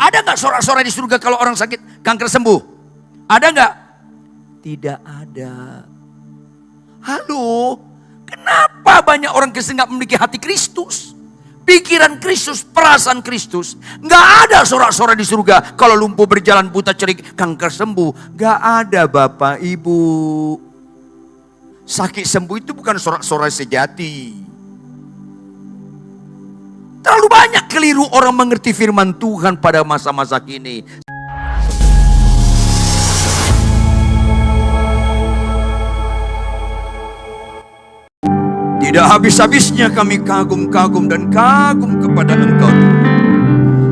Ada nggak sorak-sorai di surga kalau orang sakit kanker sembuh? Ada nggak? Tidak ada. Halo, kenapa banyak orang Kristen nggak memiliki hati Kristus? Pikiran Kristus, perasaan Kristus. Nggak ada sorak-sorai di surga kalau lumpuh berjalan, buta cerik, kanker sembuh. Nggak ada Bapak Ibu. Sakit sembuh itu bukan sorak-sorai sejati. Terlalu banyak keliru orang mengerti firman Tuhan pada masa-masa kini. Tidak habis-habisnya kami kagum-kagum dan kagum kepada Engkau.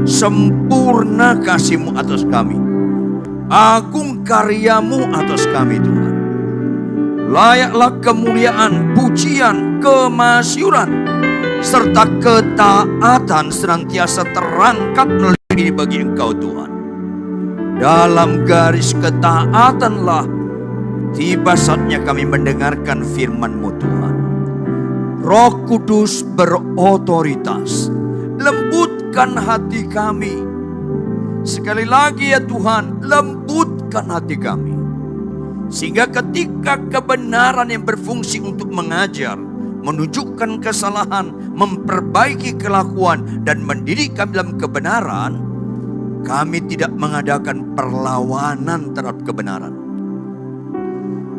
Sempurna kasih-Mu atas kami. Agung karya-Mu atas kami Tuhan. Layaklah kemuliaan, pujian, kemasyuran, serta ketaatan senantiasa terangkat melalui diri bagi Engkau Tuhan. Dalam garis ketaatanlah tiba saatnya kami mendengarkan firman-Mu Tuhan. Roh Kudus berotoritas, lembutkan hati kami. Sekali lagi ya Tuhan, lembutkan hati kami. Sehingga ketika kebenaran yang berfungsi untuk mengajar, menunjukkan kesalahan, memperbaiki kelakuan, dan mendidik kami dalam kebenaran, kami tidak mengadakan perlawanan terhadap kebenaran.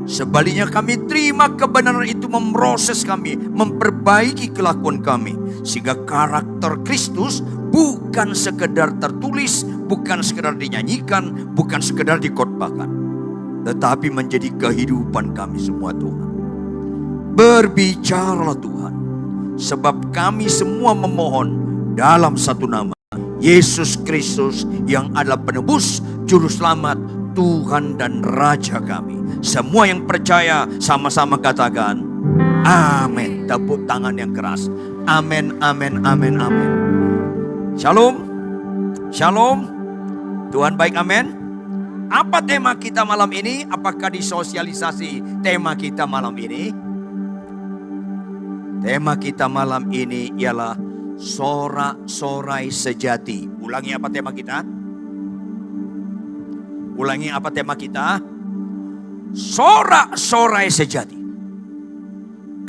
Sebaliknya kami terima kebenaran itu memproses kami, memperbaiki kelakuan kami. Sehingga karakter Kristus bukan sekedar tertulis, bukan sekedar dinyanyikan, bukan sekedar dikhotbahkan, tetapi menjadi kehidupan kami semua Tuhan. Berbicaralah Tuhan, sebab kami semua memohon dalam satu nama, Yesus Kristus yang adalah penebus, juru selamat, Tuhan dan Raja kami. Semua yang percaya sama-sama katakan amin. Tepuk tangan yang keras. Amin, amin, amin, amin. Shalom, shalom. Tuhan baik, amin. Apa tema kita malam ini? Apakah disosialisasi tema kita malam ini? Tema kita malam ini ialah sorak-sorai sejati. Ulangi apa tema kita? Ulangi apa tema kita? Sorak-sorai sejati.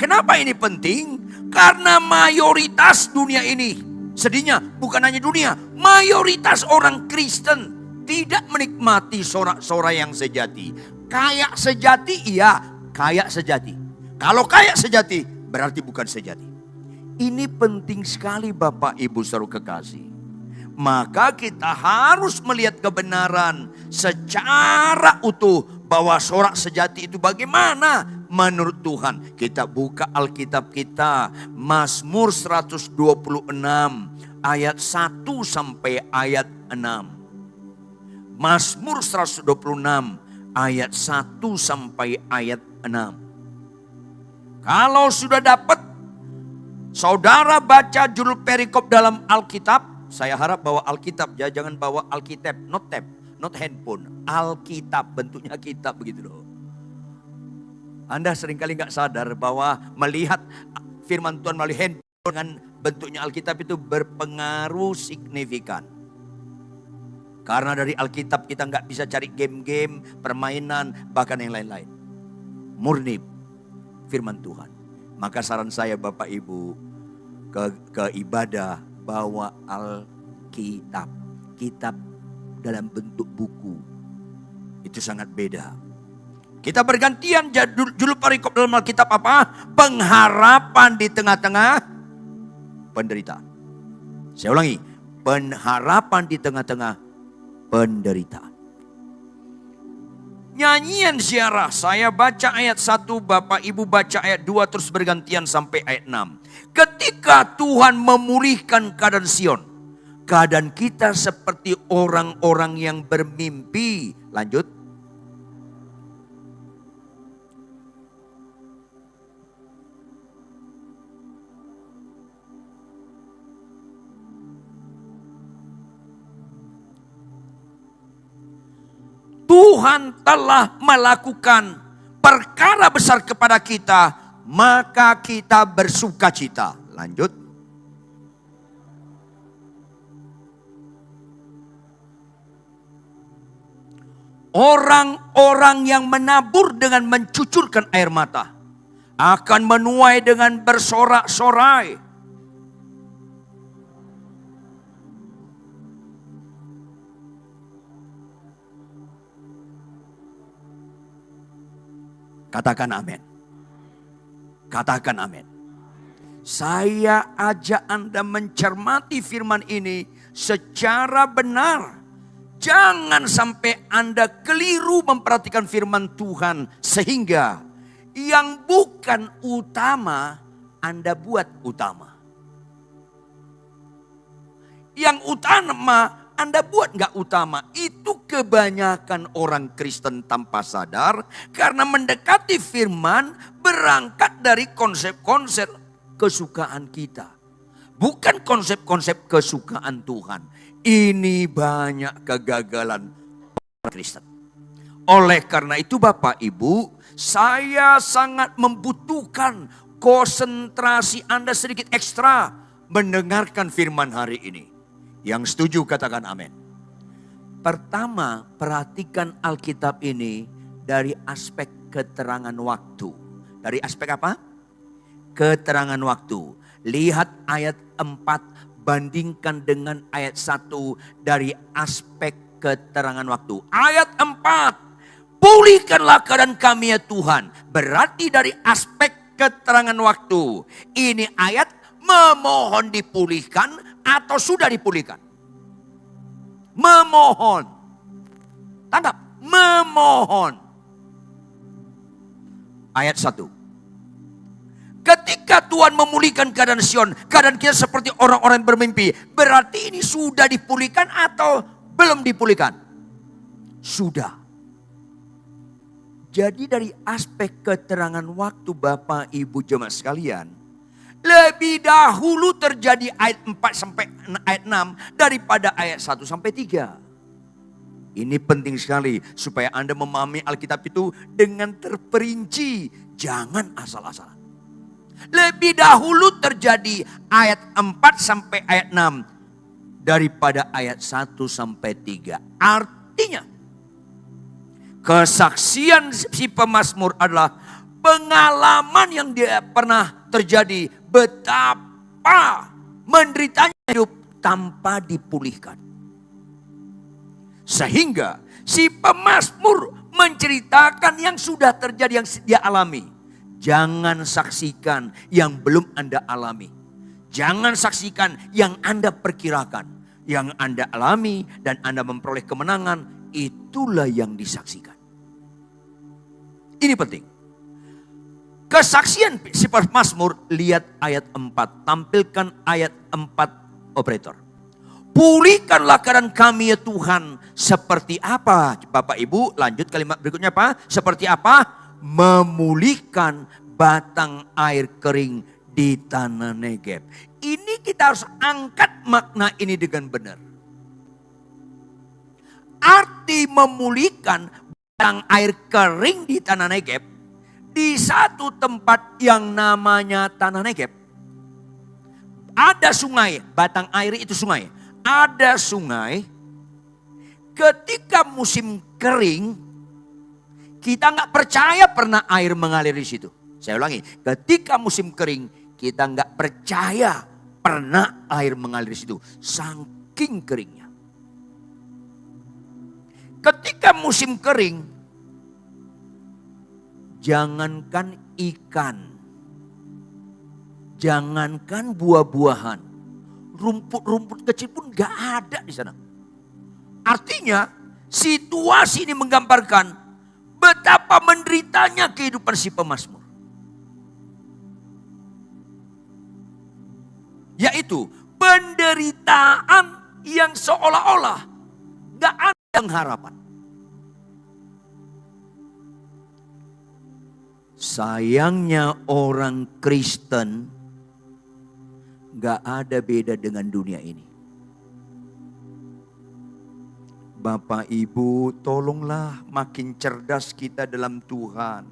Kenapa ini penting? Karena mayoritas dunia ini, sedihnya bukan hanya dunia, mayoritas orang Kristen tidak menikmati sorak-sorai yang sejati. Kayak sejati, iya, kayak sejati. Kalau kayak sejati, berarti bukan sejati. Ini penting sekali Bapak Ibu saudara kekasih. Maka kita harus melihat kebenaran secara utuh bahwa sorak sejati itu bagaimana menurut Tuhan. Kita buka Alkitab kita, Mazmur 126 ayat 1 sampai ayat 6. Mazmur 126 ayat 1 sampai ayat 6. Kalau sudah dapat, saudara baca judul perikop dalam Alkitab. Saya harap bawa Alkitab, jangan bawa Alkitab, not tab, not handphone. Alkitab, bentuknya kitab begitu loh. Anda seringkali gak sadar bahwa melihat firman Tuhan melalui handphone dengan bentuknya Alkitab itu berpengaruh signifikan. Karena dari Alkitab kita gak bisa cari game-game, permainan, bahkan yang lain-lain. Murni firman Tuhan. Maka saran saya Bapak Ibu ke ibadah, bawa Alkitab. Kitab dalam bentuk buku. Itu sangat beda. Kita bergantian judul perikop dalam Alkitab apa? Pengharapan di tengah-tengah penderitaan. Saya ulangi. Pengharapan di tengah-tengah penderitaan. Nyanyian ziarah, saya baca ayat 1, Bapak Ibu baca ayat 2 terus bergantian sampai ayat 6. Ketika Tuhan memulihkan keadaan Sion, keadaan kita seperti orang-orang yang bermimpi. Lanjut. Tuhan telah melakukan perkara besar kepada kita, maka kita bersukacita. Lanjut. Orang-orang yang menabur dengan mencucurkan air mata akan menuai dengan bersorak-sorai. Katakan amin. Katakan amin. Saya ajak Anda mencermati firman ini secara benar. Jangan sampai Anda keliru memperhatikan firman Tuhan sehingga yang bukan utama Anda buat utama. Yang utama Anda buat nggak utama. Itu kebanyakan orang Kristen tanpa sadar karena mendekati firman berangkat dari konsep-konsep kesukaan kita. Bukan konsep-konsep kesukaan Tuhan. Ini banyak kegagalan orang Kristen. Oleh karena itu Bapak Ibu, saya sangat membutuhkan konsentrasi Anda sedikit ekstra mendengarkan firman hari ini. Yang setuju katakan amin. Pertama, perhatikan Alkitab ini dari aspek keterangan waktu. Dari aspek apa? Keterangan waktu. Lihat ayat 4 bandingkan dengan ayat 1 dari aspek keterangan waktu. Ayat 4, pulihkanlah keadaan kami ya Tuhan. Berarti dari aspek keterangan waktu. Ini ayat memohon dipulihkan atau sudah dipulihkan. Memohon. Tangkap, memohon. Ayat 1. Ketika Tuhan memulihkan keadaan Sion, keadaan kita seperti orang-orang yang bermimpi. Berarti ini sudah dipulihkan atau belum dipulihkan? Sudah. Jadi dari aspek keterangan waktu Bapak Ibu jemaat sekalian, lebih dahulu terjadi ayat 4 sampai ayat 6 daripada ayat 1 sampai 3. Ini penting sekali supaya Anda memahami Alkitab itu dengan terperinci. Jangan asal-asalan. Lebih dahulu terjadi ayat 4 sampai ayat 6 daripada ayat 1 sampai 3. Artinya kesaksian si pemazmur adalah pengalaman yang dia pernah terjadi betapa menderitanya hidup tanpa dipulihkan. Sehingga si pemazmur menceritakan yang sudah terjadi, yang dia alami. Jangan saksikan yang belum Anda alami. Jangan saksikan yang Anda perkirakan. Yang Anda alami dan Anda memperoleh kemenangan, itulah yang disaksikan. Ini penting. Kesaksian si pemazmur, lihat ayat 4. Tampilkan ayat 4 operator. Pulihkanlah keadaan kami ya Tuhan. Seperti apa? Bapak Ibu lanjut kalimat berikutnya apa? Seperti apa? Memulihkan batang air kering di tanah Negeb. Ini kita harus angkat makna ini dengan benar. Arti memulihkan batang air kering di tanah Negeb, di satu tempat yang namanya tanah Negeb, ada sungai, batang air itu sungai. Ada sungai, ketika musim kering, kita nggak percaya pernah air mengalir di situ. Saya ulangi, ketika musim kering kita nggak percaya pernah air mengalir di situ. Saking keringnya. Ketika musim kering, jangankan ikan, jangankan buah-buahan, rumput-rumput kecil pun nggak ada di sana. Artinya situasi ini menggambarkan betapa menderitanya kehidupan si pemazmur. Yaitu penderitaan yang seolah-olah gak ada pengharapan. Sayangnya orang Kristen gak ada beda dengan dunia ini. Bapak Ibu, tolonglah makin cerdas kita dalam Tuhan.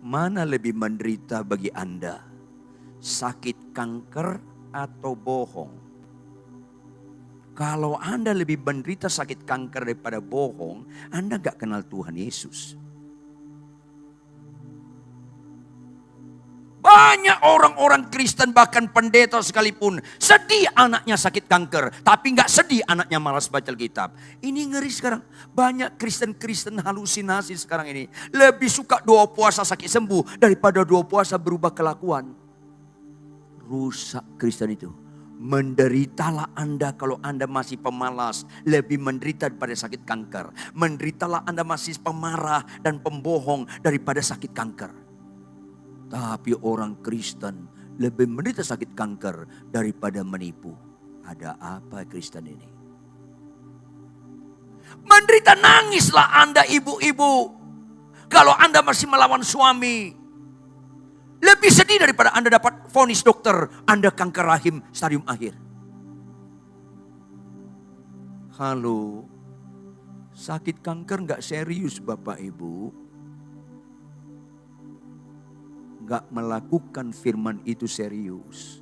Mana lebih menderita bagi Anda? Sakit kanker atau bohong? Kalau Anda lebih menderita sakit kanker daripada bohong, Anda gak kenal Tuhan Yesus. Banyak orang-orang Kristen bahkan pendeta sekalipun sedih anaknya sakit kanker. Tapi gak sedih anaknya malas baca Alkitab. Ini ngeri sekarang. Banyak Kristen-Kristen halusinasi sekarang ini. Lebih suka doa puasa sakit sembuh daripada doa puasa berubah kelakuan. Rusak Kristen itu. Menderitalah Anda kalau Anda masih pemalas. Lebih menderita daripada sakit kanker. Menderitalah Anda masih pemarah dan pembohong daripada sakit kanker. Tapi orang Kristen lebih menderita sakit kanker daripada menipu. Ada apa Kristen ini? Menderita nangislah Anda ibu-ibu. Kalau Anda masih melawan suami. Lebih sedih daripada Anda dapat vonis dokter. Anda kanker rahim stadium akhir. Halo. Sakit kanker gak serius Bapak Ibu. Gak melakukan firman itu serius.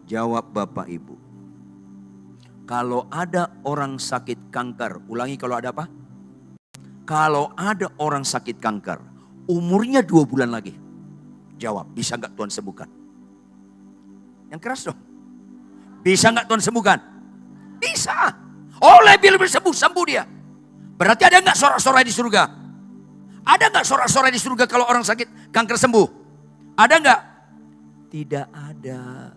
Jawab Bapak Ibu. Kalau ada orang sakit kanker, ulangi kalau ada apa? Kalau ada orang sakit kanker, umurnya 2 bulan lagi. Jawab, bisa gak Tuhan sembuhkan? Yang keras dong. Bisa gak Tuhan sembuhkan? Bisa. Oh lebih sembuh dia. Berarti ada gak sorak-sorai di surga? Ada gak sorak-sorai di surga kalau orang sakit kanker sembuh? Ada gak? Tidak ada.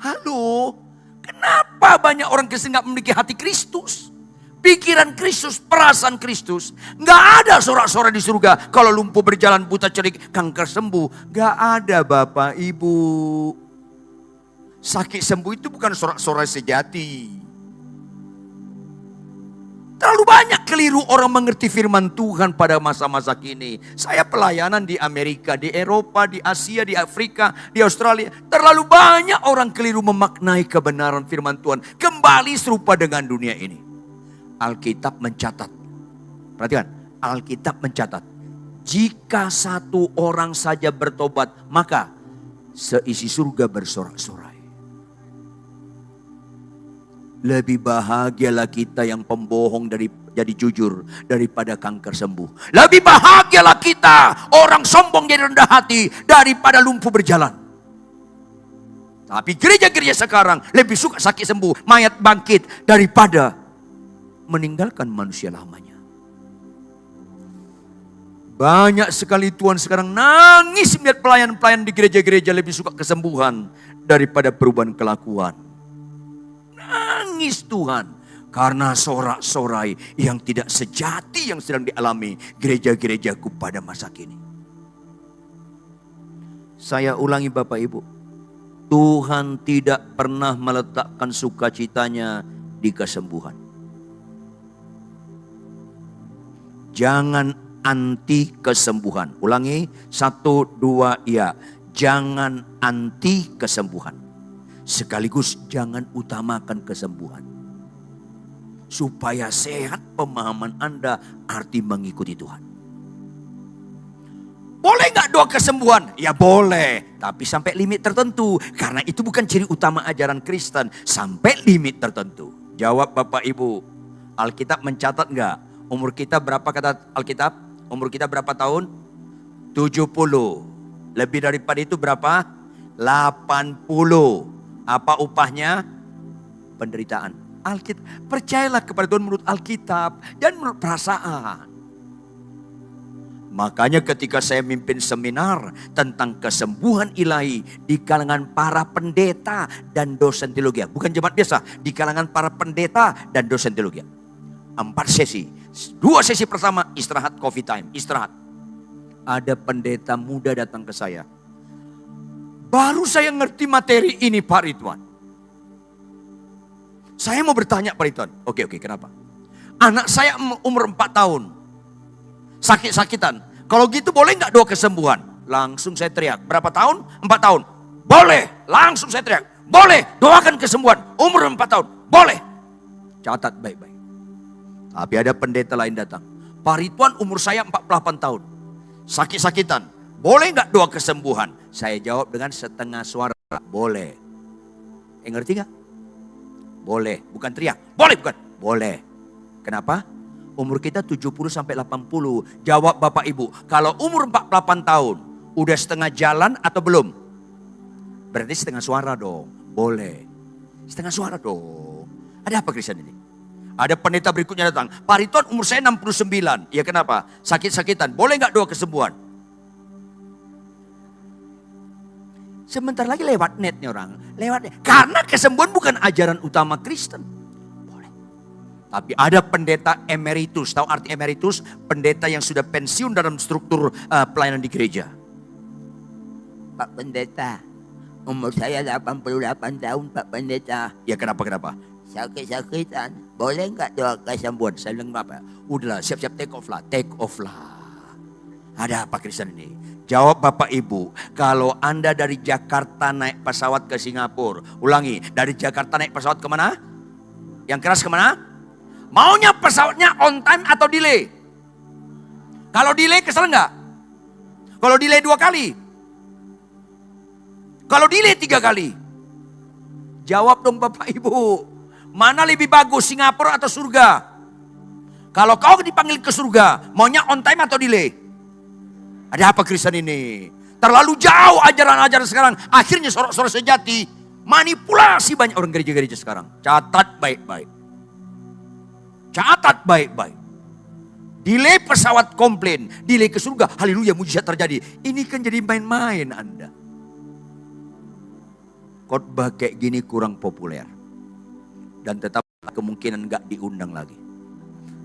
Halo, kenapa banyak orang Kristen gak memiliki hati Kristus? Pikiran Kristus, perasaan Kristus. Gak ada sorak-sorai di surga kalau lumpuh berjalan, buta celik, kanker sembuh. Gak ada Bapak Ibu. Sakit sembuh itu bukan sorak-sorai sejati. Terlalu banyak keliru orang mengerti firman Tuhan pada masa-masa kini. Saya pelayanan di Amerika, di Eropa, di Asia, di Afrika, di Australia. Terlalu banyak orang keliru memaknai kebenaran firman Tuhan. Kembali serupa dengan dunia ini. Alkitab mencatat. Perhatikan, Alkitab mencatat. Jika satu orang saja bertobat, maka seisi surga bersorak-sorai. Lebih bahagialah kita yang pembohong jadi jujur daripada kanker sembuh. Lebih bahagialah kita orang sombong jadi rendah hati daripada lumpuh berjalan. Tapi gereja-gereja sekarang lebih suka sakit sembuh, mayat bangkit daripada meninggalkan manusia lamanya. Banyak sekali Tuhan sekarang nangis melihat pelayan-pelayan di gereja-gereja lebih suka kesembuhan daripada perubahan kelakuan. Nangis Tuhan karena sorak-sorai yang tidak sejati yang sedang dialami gereja-gerejaku pada masa kini. Saya ulangi Bapak Ibu, Tuhan tidak pernah meletakkan sukacitanya di kesembuhan. Jangan anti kesembuhan. Ulangi, 1, 2, ya. Jangan anti kesembuhan. Sekaligus jangan utamakan kesembuhan. Supaya sehat pemahaman Anda arti mengikuti Tuhan. Boleh gak doa kesembuhan? Ya boleh. Tapi sampai limit tertentu. Karena itu bukan ciri utama ajaran Kristen. Sampai limit tertentu. Jawab Bapak Ibu. Alkitab mencatat gak? Umur kita berapa kata Alkitab? Umur kita berapa tahun? 70. Lebih daripada itu berapa? 80. Apa upahnya? Penderitaan. Alkitab. Percayalah kepada Tuhan menurut Alkitab. Dan menurut perasaan. Makanya ketika saya mimpin seminar tentang kesembuhan ilahi di kalangan para pendeta dan dosen teologi. Bukan jemaat biasa. Di kalangan para pendeta dan dosen teologi. 4 sesi. 2 sesi pertama istirahat, coffee time. Istirahat. Ada pendeta muda datang ke saya. Baru saya ngerti materi ini Pak Ridwan. Saya mau bertanya Pak Ridwan. Oke, kenapa? Anak saya umur 4 tahun. Sakit-sakitan. Kalau gitu boleh gak doa kesembuhan? Langsung saya teriak. Berapa tahun? 4 tahun. Boleh. Langsung saya teriak. Boleh. Doakan kesembuhan. Umur 4 tahun. Boleh. Catat baik-baik. Tapi ada pendeta lain datang. Pak Ridwan umur saya 48 tahun. Sakit-sakitan. Boleh gak doa kesembuhan? Saya jawab dengan setengah suara. Boleh. Ngerti gak? Boleh, bukan teriak. Boleh, bukan? Boleh. Kenapa? Umur kita 70 sampai 80. Jawab Bapak Ibu, kalau umur 48 tahun, udah setengah jalan atau belum? Berarti setengah suara dong. Boleh. Setengah suara dong. Ada apa Kristen ini? Ada pendeta berikutnya datang. Pak Riton, umur saya 69. Ya kenapa? Sakit-sakitan. Boleh gak doa kesembuhan? Sebentar lagi lewat net nih orang. Lewat net. Karena kesembuhan bukan ajaran utama Kristen. Boleh. Tapi ada pendeta emeritus. Tahu arti emeritus? Pendeta yang sudah pensiun dalam struktur pelayanan di gereja. Pak Pendeta, umur saya 88 tahun Pak Pendeta. Ya kenapa? Sakit-sakitan. Boleh nggak doa kesembuhan? Saya bilang apa? Udahlah, siap-siap take off lah. Ada apa Kristen ini? Jawab Bapak Ibu, kalau Anda dari Jakarta naik pesawat ke Singapura. Ulangi, dari Jakarta naik pesawat kemana? Yang keras kemana? Maunya pesawatnya on time atau delay? Kalau delay kesel nggak? Kalau delay 2 kali? Kalau delay 3 kali? Jawab dong Bapak Ibu. Mana lebih bagus, Singapura atau surga? Kalau kau dipanggil ke surga, maunya on time atau delay? Ada apa Kristen ini? Terlalu jauh ajaran-ajaran sekarang. Akhirnya sorak-sorak sejati. Manipulasi banyak orang gereja-gereja sekarang. Catat baik-baik. Catat baik-baik. Delay pesawat komplain. Delay ke surga. Haleluya, mujizat terjadi. Ini kan jadi main-main Anda. Khotbah kayak gini kurang populer. Dan tetap kemungkinan gak diundang lagi.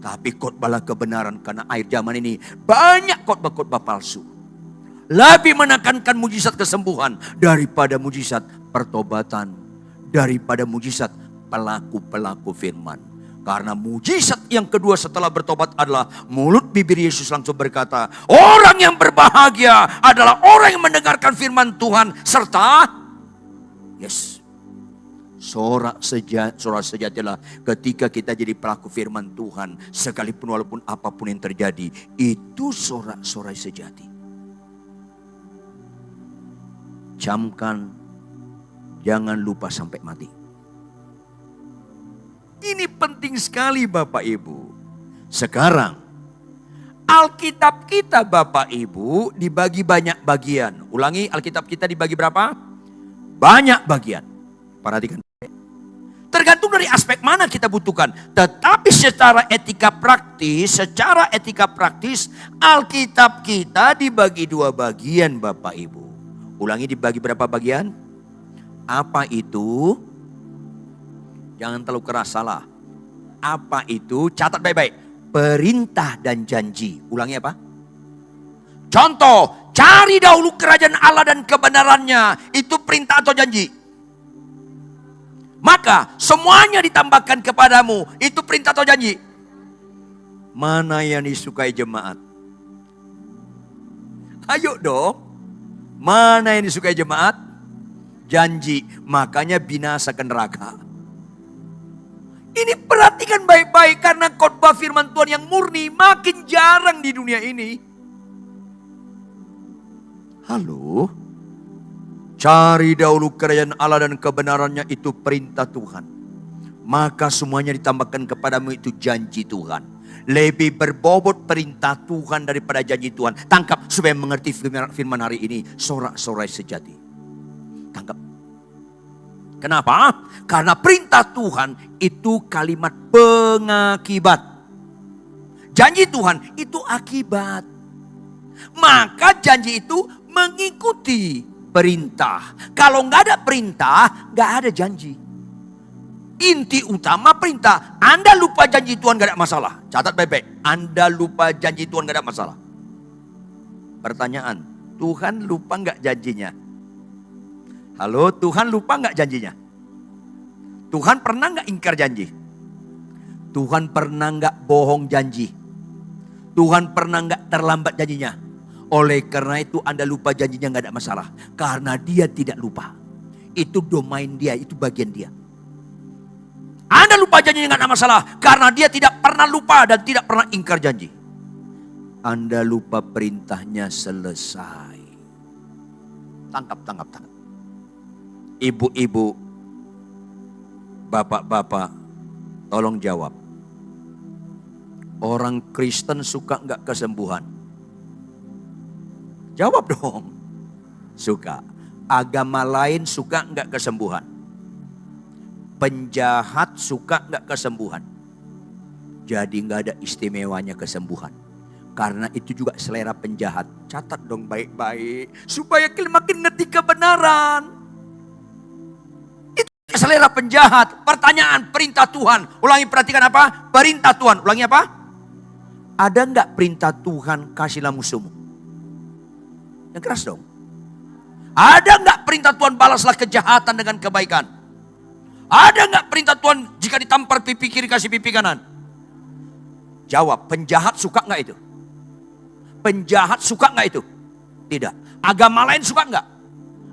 Tapi khotbahlah kebenaran, karena akhir zaman ini banyak khotbah-khotbah palsu. Lebih menekankan mujizat kesembuhan daripada mujizat pertobatan, daripada mujizat pelaku-pelaku firman. Karena mujizat yang kedua setelah bertobat adalah mulut bibir Yesus langsung berkata, orang yang berbahagia adalah orang yang mendengarkan firman Tuhan serta sorak sejatilah ketika kita jadi pelaku firman Tuhan. Sekalipun walaupun apapun yang terjadi, itu sorak-sorai sejati. Camkan, jangan lupa sampai mati. Ini penting sekali Bapak Ibu. Sekarang, Alkitab kita Bapak Ibu dibagi banyak bagian. Ulangi, Alkitab kita dibagi berapa? Banyak bagian. Perhatikan. Tergantung dari aspek mana kita butuhkan. Tetapi secara etika praktis, Alkitab kita dibagi 2 bagian Bapak Ibu. Ulangi, dibagi berapa bagian? Apa itu? Jangan terlalu keras, salah. Apa itu? Catat baik-baik. Perintah dan janji. Ulangi apa? Contoh, cari dahulu kerajaan Allah dan kebenarannya. Itu perintah atau janji? Maka semuanya ditambahkan kepadamu. Itu perintah atau janji? Mana yang disukai jemaat? Ayo dong. Mana yang disukai jemaat? Janji. Makanya binasa ke neraka. Ini perhatikan baik-baik. Karena khotbah firman Tuhan yang murni makin jarang di dunia ini. Halo? Cari dahulu kerajaan Allah dan kebenarannya, itu perintah Tuhan. Maka semuanya ditambahkan kepadamu, itu janji Tuhan. Lebih berbobot perintah Tuhan daripada janji Tuhan. Tangkap supaya mengerti firman hari ini. Sorak-sorai sejati. Tangkap. Kenapa? Karena perintah Tuhan itu kalimat pengakibat. Janji Tuhan itu akibat. Maka janji itu mengikuti perintah. Kalau nggak ada perintah, nggak ada janji. Inti utama perintah. Anda lupa janji Tuhan nggak ada masalah. Catat baik-baik. Anda lupa janji Tuhan nggak ada masalah. Pertanyaan, Tuhan lupa nggak janjinya? Halo, Tuhan lupa nggak janjinya? Tuhan pernah nggak ingkar janji? Tuhan pernah nggak bohong janji? Tuhan pernah nggak terlambat janjinya? Oleh karena itu Anda lupa janjinya nggak ada masalah. Karena dia tidak lupa. Itu domain dia, itu bagian dia. Anda lupa janjinya nggak ada masalah. Karena dia tidak pernah lupa dan tidak pernah ingkar janji. Anda lupa perintahnya selesai. Tangkap. Ibu-ibu, Bapak-bapak, tolong jawab. Orang Kristen suka nggak kesembuhan? Jawab dong. Suka. Agama lain suka nggak kesembuhan? Penjahat suka nggak kesembuhan? Jadi nggak ada istimewanya kesembuhan. Karena itu juga selera penjahat. Catat dong baik-baik. Supaya kalian makin ngerti kebenaran. Itu selera penjahat. Pertanyaan, perintah Tuhan. Ulangi, perhatikan apa? Perintah Tuhan. Ulangi apa? Ada nggak perintah Tuhan kasihlah musuhmu? Yang keras dong. Ada nggak perintah Tuhan balaslah kejahatan dengan kebaikan? Ada nggak perintah Tuhan jika ditampar pipi kiri kasih pipi kanan? Jawab, penjahat suka nggak itu? Penjahat suka nggak itu? Tidak. Agama lain suka nggak?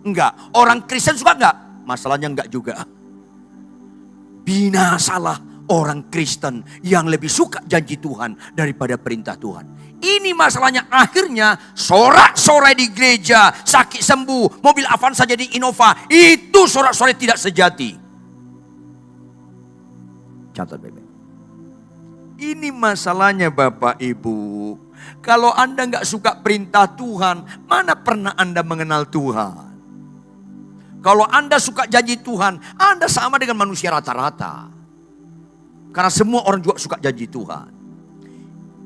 Enggak. Orang Kristen suka nggak? Masalahnya enggak juga. Binasalah orang Kristen yang lebih suka janji Tuhan daripada perintah Tuhan. Ini masalahnya, akhirnya sorak-sorai di gereja, sakit sembuh, mobil Avanza jadi Innova. Itu sorak-sorai tidak sejati. Catat baik-baik. Ini masalahnya Bapak Ibu. Kalau Anda nggak suka perintah Tuhan, mana pernah Anda mengenal Tuhan? Kalau Anda suka janji Tuhan, Anda sama dengan manusia rata-rata. Karena semua orang juga suka janji Tuhan.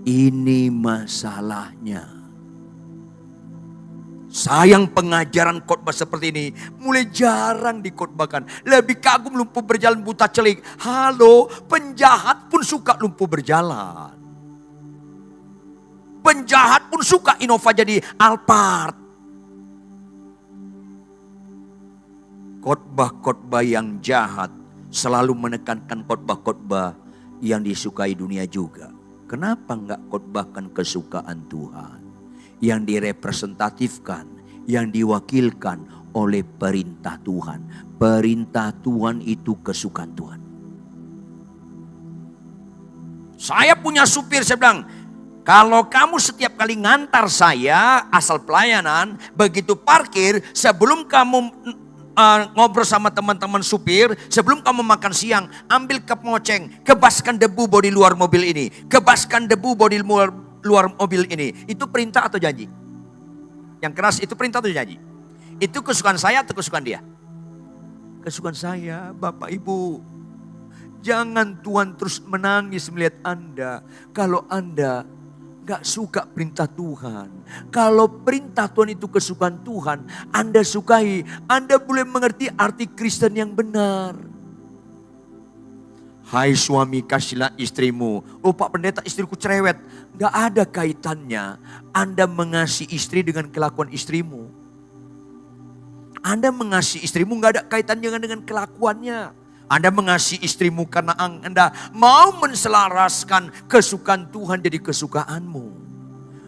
Ini masalahnya. Sayang pengajaran khotbah seperti ini mulai jarang dikhotbahkan. Lebih kagum lumpuh berjalan buta celik. Halo, penjahat pun suka lumpuh berjalan. Penjahat pun suka Innova jadi Alphard. Khotbah-khotbah yang jahat selalu menekankan khotbah-khotbah yang disukai dunia juga. Kenapa enggak khotbahkan kesukaan Tuhan? Yang direpresentatifkan, yang diwakilkan oleh perintah Tuhan. Perintah Tuhan itu kesukaan Tuhan. Saya punya supir, saya bilang, kalau kamu setiap kali ngantar saya asal pelayanan, begitu parkir, sebelum kamu ngobrol sama teman-teman supir, sebelum kamu makan siang, ambil kep ngoceng, kebaskan debu bodi luar mobil ini, kebaskan debu bodi luar mobil ini. Itu perintah atau janji? Yang keras itu perintah atau janji? Itu kesukaan saya atau kesukaan dia? Kesukaan saya, Bapak Ibu. Jangan Tuhan terus menangis melihat Anda kalau Anda gak suka perintah Tuhan. Kalau perintah Tuhan itu kesukaan Tuhan, Anda sukai, Anda boleh mengerti arti Kristen yang benar. Hai suami, kasihlah istrimu. Oh Pak Pendeta, istriku cerewet. Gak ada kaitannya Anda mengasihi istri dengan kelakuan istrimu. Anda mengasihi istrimu gak ada kaitannya dengan kelakuannya. Anda mengasihi istrimu karena Anda mau menselaraskan kesukaan Tuhan jadi kesukaanmu.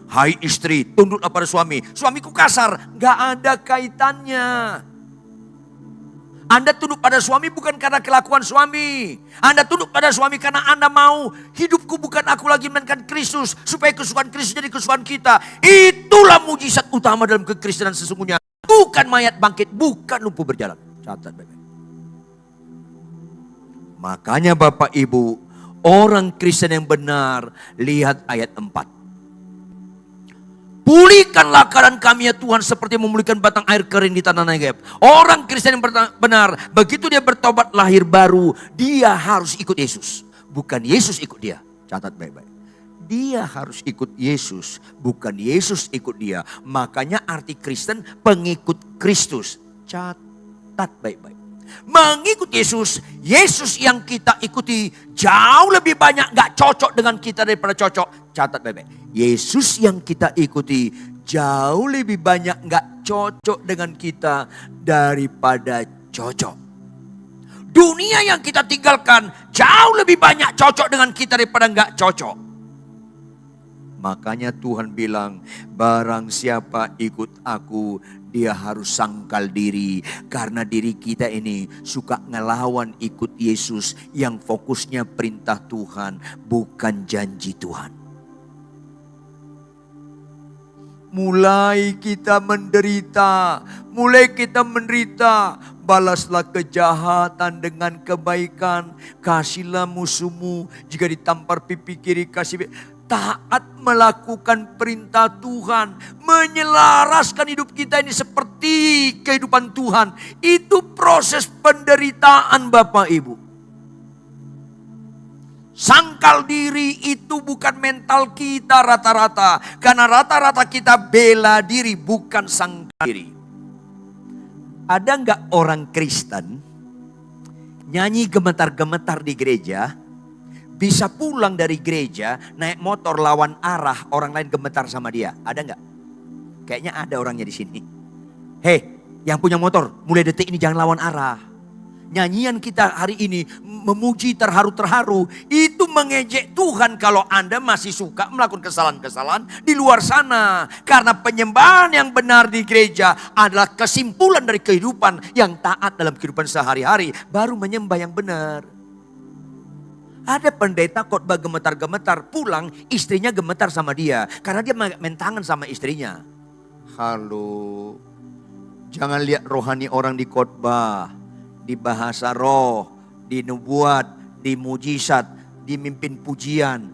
Hai istri, tunduklah pada suami. Suamiku kasar, gak ada kaitannya. Anda tunduk pada suami bukan karena kelakuan suami. Anda tunduk pada suami karena Anda mau hidupku bukan aku lagi melainkan Kristus. Supaya kesukaan Kristus jadi kesukaan kita. Itulah mujizat utama dalam kekristenan sesungguhnya. Bukan mayat bangkit, bukan lumpuh berjalan. Catat baik-baik. Makanya Bapak Ibu, orang Kristen yang benar, lihat ayat 4. Pulihkanlah keadaan kami ya Tuhan seperti memulihkan batang air kering di tanah Negeb. Orang Kristen yang benar, begitu dia bertobat lahir baru, dia harus ikut Yesus. Bukan Yesus ikut dia. Catat baik-baik. Dia harus ikut Yesus, bukan Yesus ikut dia. Makanya arti Kristen pengikut Kristus. Catat baik-baik. Mengikut Yesus, Yesus yang kita ikuti jauh lebih banyak gak cocok dengan kita daripada cocok. Catat baik-baik. Yesus yang kita ikuti jauh lebih banyak gak cocok dengan kita daripada cocok. Dunia yang kita tinggalkan jauh lebih banyak cocok dengan kita daripada gak cocok. Makanya Tuhan bilang, barang siapa ikut aku, dia harus sangkal diri. Karena diri kita ini suka ngelawan ikut Yesus yang fokusnya perintah Tuhan, bukan janji Tuhan. mulai kita menderita, balaslah kejahatan dengan kebaikan, kasihlah musuhmu, jika ditampar pipi kiri kasih. Taat melakukan perintah Tuhan, menyelaraskan hidup kita ini seperti kehidupan Tuhan. Itu proses penderitaan Bapak Ibu. Sangkal diri itu bukan mental kita rata-rata. Karena rata-rata kita bela diri, bukan sangkal diri. Ada nggak orang Kristen nyanyi gemetar-gemetar di gereja, bisa pulang dari gereja, naik motor lawan arah, orang lain gemetar sama dia? Ada nggak? Kayaknya ada orangnya di sini. Hei, yang punya motor, mulai detik ini jangan lawan arah. Nyanyian kita hari ini memuji terharu-terharu, itu mengejek Tuhan kalau Anda masih suka melakukan kesalahan-kesalahan di luar sana. Karena penyembahan yang benar di gereja adalah kesimpulan dari kehidupan yang taat dalam kehidupan sehari-hari, baru menyembah yang benar. Ada pendeta khotbah gemetar-gemetar, pulang istrinya gemetar sama dia karena dia main tangan sama istrinya. Halo, jangan lihat rohani orang di khotbah, di bahasa roh, di nubuat, di mujizat, di mimpin pujian.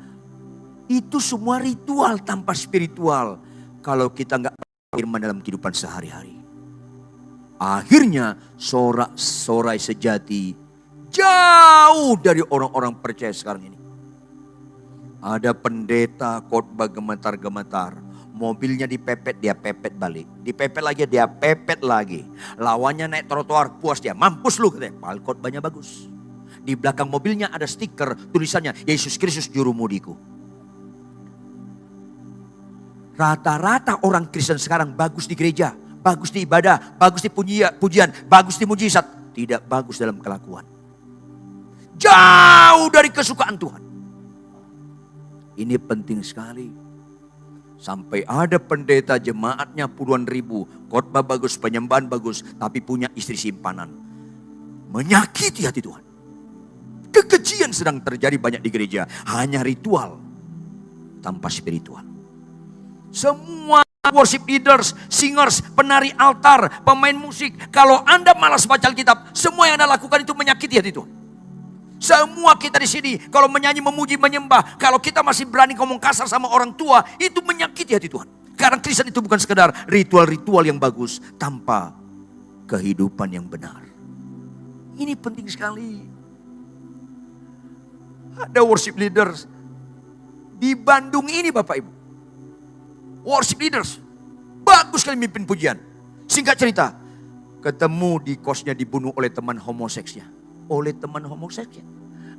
Itu semua ritual tanpa spiritual. Kalau kita nggak firman dalam kehidupan sehari-hari, akhirnya sorak-sorai sejati jauh dari orang-orang percaya sekarang ini. Ada pendeta khotbah gemetar-gemetar, mobilnya dipepet, dia pepet balik. Dipepet lagi, dia pepet lagi. Lawannya naik trotoar, puas dia. Mampus lu katanya. Padahal khotbahnya bagus. Di belakang mobilnya ada stiker tulisannya, Yesus Kristus Juru Mudiku. Rata-rata orang Kristen sekarang bagus di gereja, bagus di ibadah, bagus di pujian, bagus di mujizat. Tidak bagus dalam kelakuan. Jauh dari kesukaan Tuhan. Ini penting sekali. Sampai ada pendeta jemaatnya puluhan ribu, khotbah bagus, penyembahan bagus, tapi punya istri simpanan. Menyakiti hati Tuhan. Kekejian sedang terjadi banyak di gereja. Hanya ritual tanpa spiritual. Semua worship leaders, singers, penari altar, pemain musik. Kalau Anda malas baca Alkitab, semua yang Anda lakukan itu menyakiti hati Tuhan. Semua kita di sini, kalau menyanyi, memuji, menyembah, kalau kita masih berani ngomong kasar sama orang tua, itu menyakiti hati Tuhan. Karena Kristen itu bukan sekedar ritual-ritual yang bagus, tanpa kehidupan yang benar. Ini penting sekali. Ada worship leaders di Bandung ini Bapak Ibu. Worship leaders, bagus sekali mimpin pujian. Singkat cerita, ketemu di kosnya dibunuh oleh teman homoseksnya.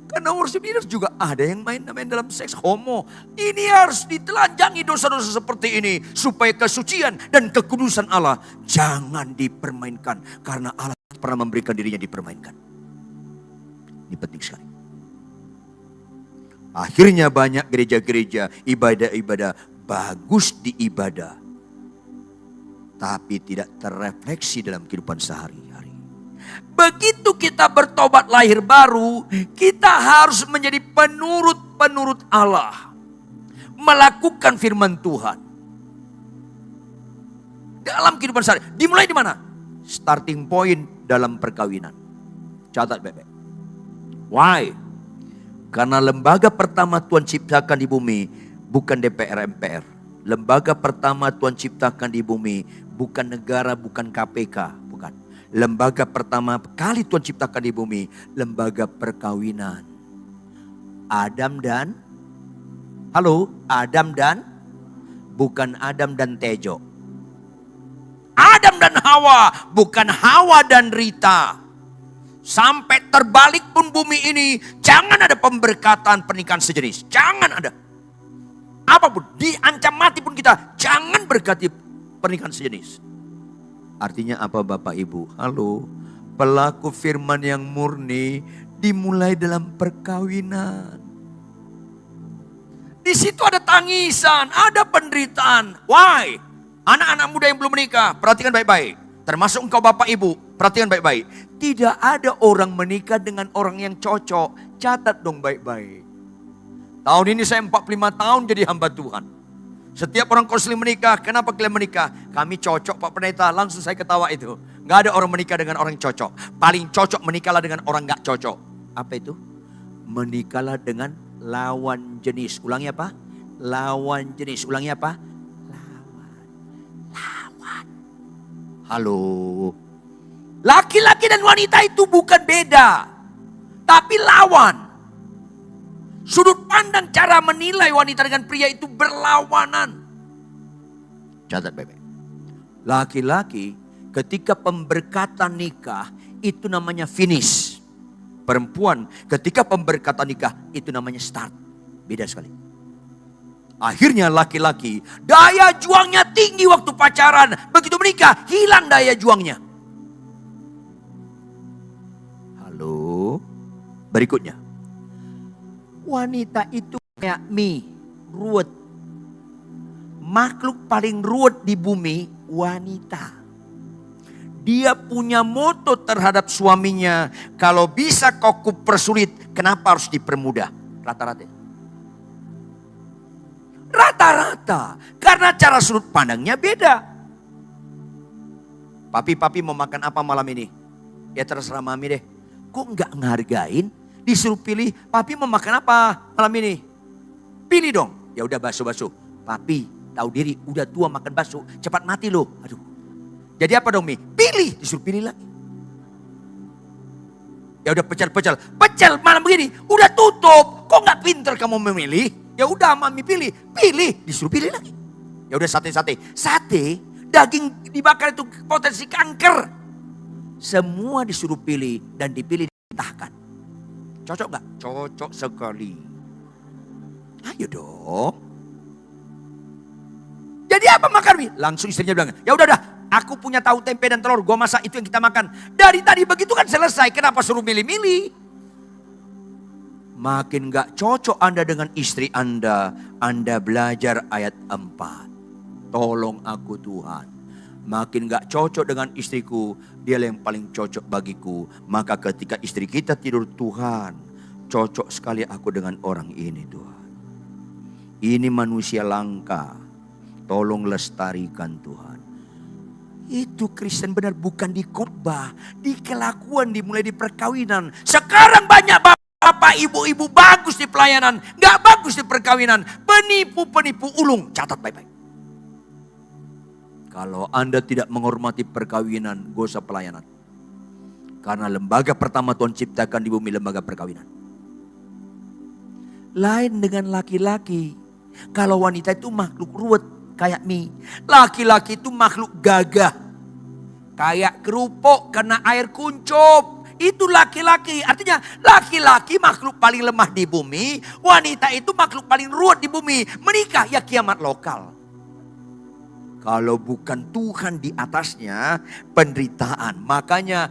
Karena worship leaders juga ada yang main dalam seks homo. Ini harus ditelanjangi dosa-dosa seperti ini. Supaya kesucian dan kekudusan Allah jangan dipermainkan. Karena Allah pernah memberikan dirinya dipermainkan. Ini penting sekali. Akhirnya banyak gereja-gereja, ibadah-ibadah bagus di ibadah. Tapi tidak terrefleksi dalam kehidupan sehari-hari. Begitu kita bertobat lahir baru, kita harus menjadi penurut Allah. Melakukan firman Tuhan. Dalam kehidupan sehari. Dimulai di mana? Starting point dalam perkawinan. Catat baik-baik. Why? Karena lembaga pertama Tuhan ciptakan di bumi bukan DPR MPR. Lembaga pertama Tuhan ciptakan di bumi bukan negara, bukan KPK. Lembaga pertama kali Tuhan ciptakan di bumi, lembaga perkawinan. Adam dan bukan Adam dan Tejo. Adam dan Hawa, bukan Hawa dan Rita. Sampai terbalik pun bumi ini, jangan ada pemberkatan pernikahan sejenis. Jangan ada. Apapun, diancam mati pun kita, jangan berkati pernikahan sejenis. Artinya apa Bapak Ibu? Halo, pelaku firman yang murni dimulai dalam perkawinan. Di situ ada tangisan, ada penderitaan. Why? Anak-anak muda yang belum menikah, perhatikan baik-baik. Termasuk engkau Bapak Ibu, perhatikan baik-baik. Tidak ada orang menikah dengan orang yang cocok. Catat dong baik-baik. Tahun ini saya 45 tahun jadi hamba Tuhan. Setiap orang konseling menikah, kenapa kalian menikah? Kami cocok Pak Pendeta, langsung saya ketawa itu. Gak ada orang menikah dengan orang cocok. Paling cocok menikahlah dengan orang gak cocok. Apa itu? Menikahlah dengan lawan jenis. Ulangi apa? Lawan jenis. Ulangi apa? Lawan. Halo. Laki-laki dan wanita itu bukan beda. Tapi lawan. Sudut pandang cara menilai wanita dengan pria itu berlawanan. Catat baik-baik. Laki-laki ketika pemberkatan nikah itu namanya finish. Perempuan ketika pemberkatan nikah itu namanya start. Beda sekali. Akhirnya laki-laki daya juangnya tinggi waktu pacaran. Begitu menikah hilang daya juangnya. Halo. Berikutnya. Wanita itu kayak mie, ruwet. Makhluk paling ruwet di bumi, wanita. Dia punya moto terhadap suaminya. Kalau bisa kau kupersulit, kenapa harus dipermudah? Rata-rata. Rata-rata. Karena cara sudut pandangnya beda. Papi mau makan apa malam ini? Ya terserah mami deh. Kok nggak ngehargain? Disuruh pilih, papi mau makan apa malam ini? Pilih dong. Ya udah bakso-bakso. Papi tahu diri, udah tua makan bakso, cepat mati loh. Aduh. Jadi apa dong Mi? Pilih, disuruh pilih lagi. Ya udah pecel. Pecel malam begini, udah tutup. Kok nggak pinter kamu memilih? Ya udah mami pilih, disuruh pilih lagi. Ya udah sate. Sate, daging dibakar itu potensi kanker. Semua disuruh pilih dan dipilih ditahkan. Cocok gak? Cocok sekali. Ayo dong. Jadi apa makan mie? Langsung istrinya bilang, ya udah, aku punya tahu tempe dan telur, gua masak itu yang kita makan. Dari tadi begitu kan selesai, kenapa suruh milih-milih? Makin gak cocok Anda dengan istri Anda belajar ayat 4. Tolong aku Tuhan. Makin gak cocok dengan istriku, dia yang paling cocok bagiku. Maka ketika istri kita tidur, Tuhan, cocok sekali aku dengan orang ini Tuhan. Ini manusia langka, tolong lestarikan Tuhan. Itu Kristen benar, bukan di khotbah, di kelakuan, dimulai di perkawinan. Sekarang banyak bapak ibu-ibu bagus di pelayanan, gak bagus di perkawinan. Penipu ulung, catat baik-baik. Kalau Anda tidak menghormati perkawinan, gak usah pelayanan. Karena lembaga pertama Tuhan ciptakan di bumi lembaga perkawinan. Lain dengan laki-laki. Kalau wanita itu makhluk ruwet kayak mie. Laki-laki itu makhluk gagah. Kayak kerupuk kena air kuncup. Itu laki-laki. Artinya laki-laki makhluk paling lemah di bumi. Wanita itu makhluk paling ruwet di bumi. Menikah ya kiamat lokal. Kalau bukan Tuhan di atasnya, penderitaan. Makanya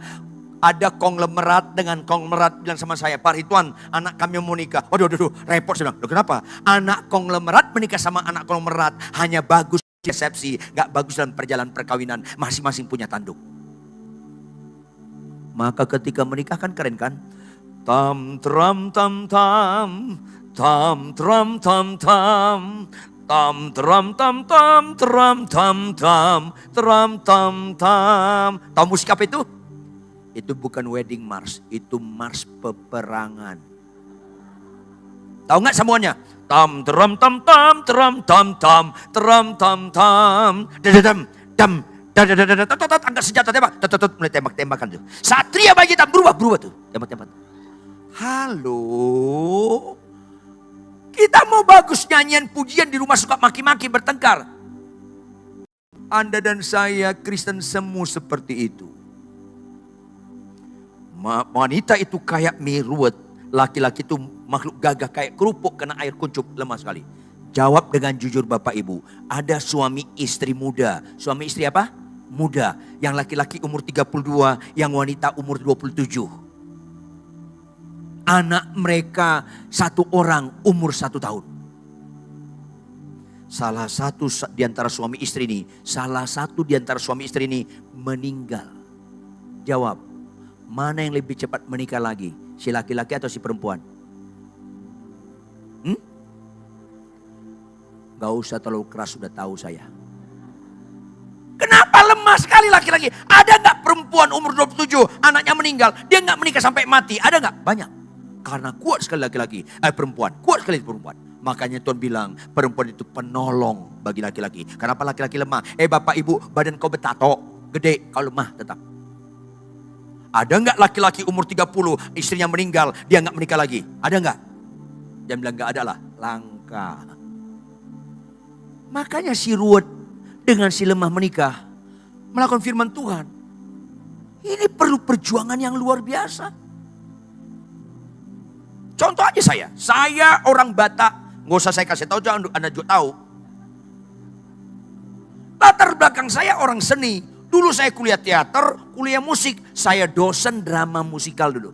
ada konglomerat dengan konglomerat bilang sama saya, Pak Ridwan, anak kami mau nikah. Waduh, repot. Saya bilang, loh kenapa? Anak konglomerat menikah sama anak konglomerat hanya bagus resepsi, gak bagus dalam perjalanan perkawinan. Masing-masing punya tanduk. Maka ketika menikah kan keren kan? Tam tram tam tam, tam tram tam tam. Tam tram tam tam tram tam tam tram tam tam. Tahu musik apa itu? Itu bukan wedding march, itu march peperangan. Tahu nggak semuanya? Tam tram tam tam tram tam tam tram tam tam. Dam angkat senjata tembak. Mulai tembak-tembakan tuh. Satria bagi hitam berubah tuh. Tembak-tembak. Halo. Kita mau bagus nyanyian pujian di rumah suka maki-maki bertengkar. Anda dan saya Kristen semua seperti itu. Wanita itu kayak mie ruwet. Laki-laki itu makhluk gagah kayak kerupuk kena air kuncup, lemah sekali. Jawab dengan jujur Bapak Ibu. Ada suami istri muda. Suami istri apa? Muda. Yang laki-laki umur 32, yang wanita umur 27. Anak mereka satu orang umur 1 tahun. Salah satu di antara suami istri ini meninggal. Jawab, mana yang lebih cepat menikah lagi? Si laki-laki atau si perempuan? Gak usah terlalu keras, sudah tahu saya. Kenapa lemah sekali laki-laki? Ada gak perempuan umur 27 anaknya meninggal, dia gak menikah sampai mati? Ada gak? Banyak. Karena kuat sekali laki-laki, perempuan, kuat sekali perempuan. Makanya Tuhan bilang perempuan itu penolong bagi laki-laki. Kenapa laki-laki lemah? Bapak ibu, badan kau betato, gede, kau lemah tetap. Ada nggak laki-laki umur 30 istrinya meninggal, dia nggak menikah lagi? Ada nggak? Dia bilang nggak ada lah, langka. Makanya si Ruth dengan si lemah menikah, melakukan firman Tuhan. Ini perlu perjuangan yang luar biasa. Contoh aja saya orang Batak, nggak usah saya kasih tahu, jangan Anda juga tahu. Latar belakang saya orang seni. Dulu saya kuliah teater, kuliah musik. Saya dosen drama musikal dulu.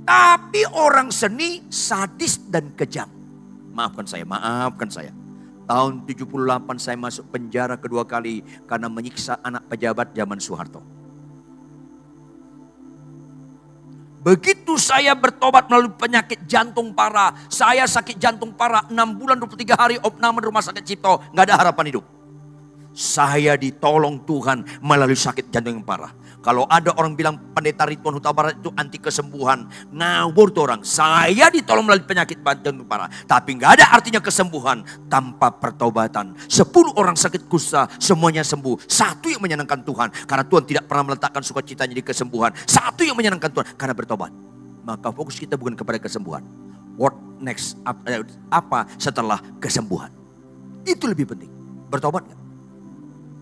Tapi orang seni sadis dan kejam. Maafkan saya. Tahun 78 saya masuk penjara kedua kali karena menyiksa anak pejabat zaman Soeharto. Begitu saya bertobat melalui penyakit jantung parah. Saya sakit jantung parah 6 bulan 23 hari opname rumah sakit Cipto. Gak ada harapan hidup. Saya ditolong Tuhan melalui sakit jantung yang parah. Kalau ada orang bilang pendeta Ridwan Huta Barat itu anti kesembuhan, ngawur tuh orang. Saya ditolong melalui penyakit jantung parah. Tapi gak ada artinya kesembuhan tanpa pertobatan. 10 orang sakit kusta semuanya sembuh. Satu yang menyenangkan Tuhan. Karena Tuhan tidak pernah meletakkan sukacitanya di kesembuhan. Satu yang menyenangkan Tuhan karena bertobat. Maka fokus kita bukan kepada kesembuhan. What next? Apa setelah kesembuhan? Itu lebih penting. Bertobat gak?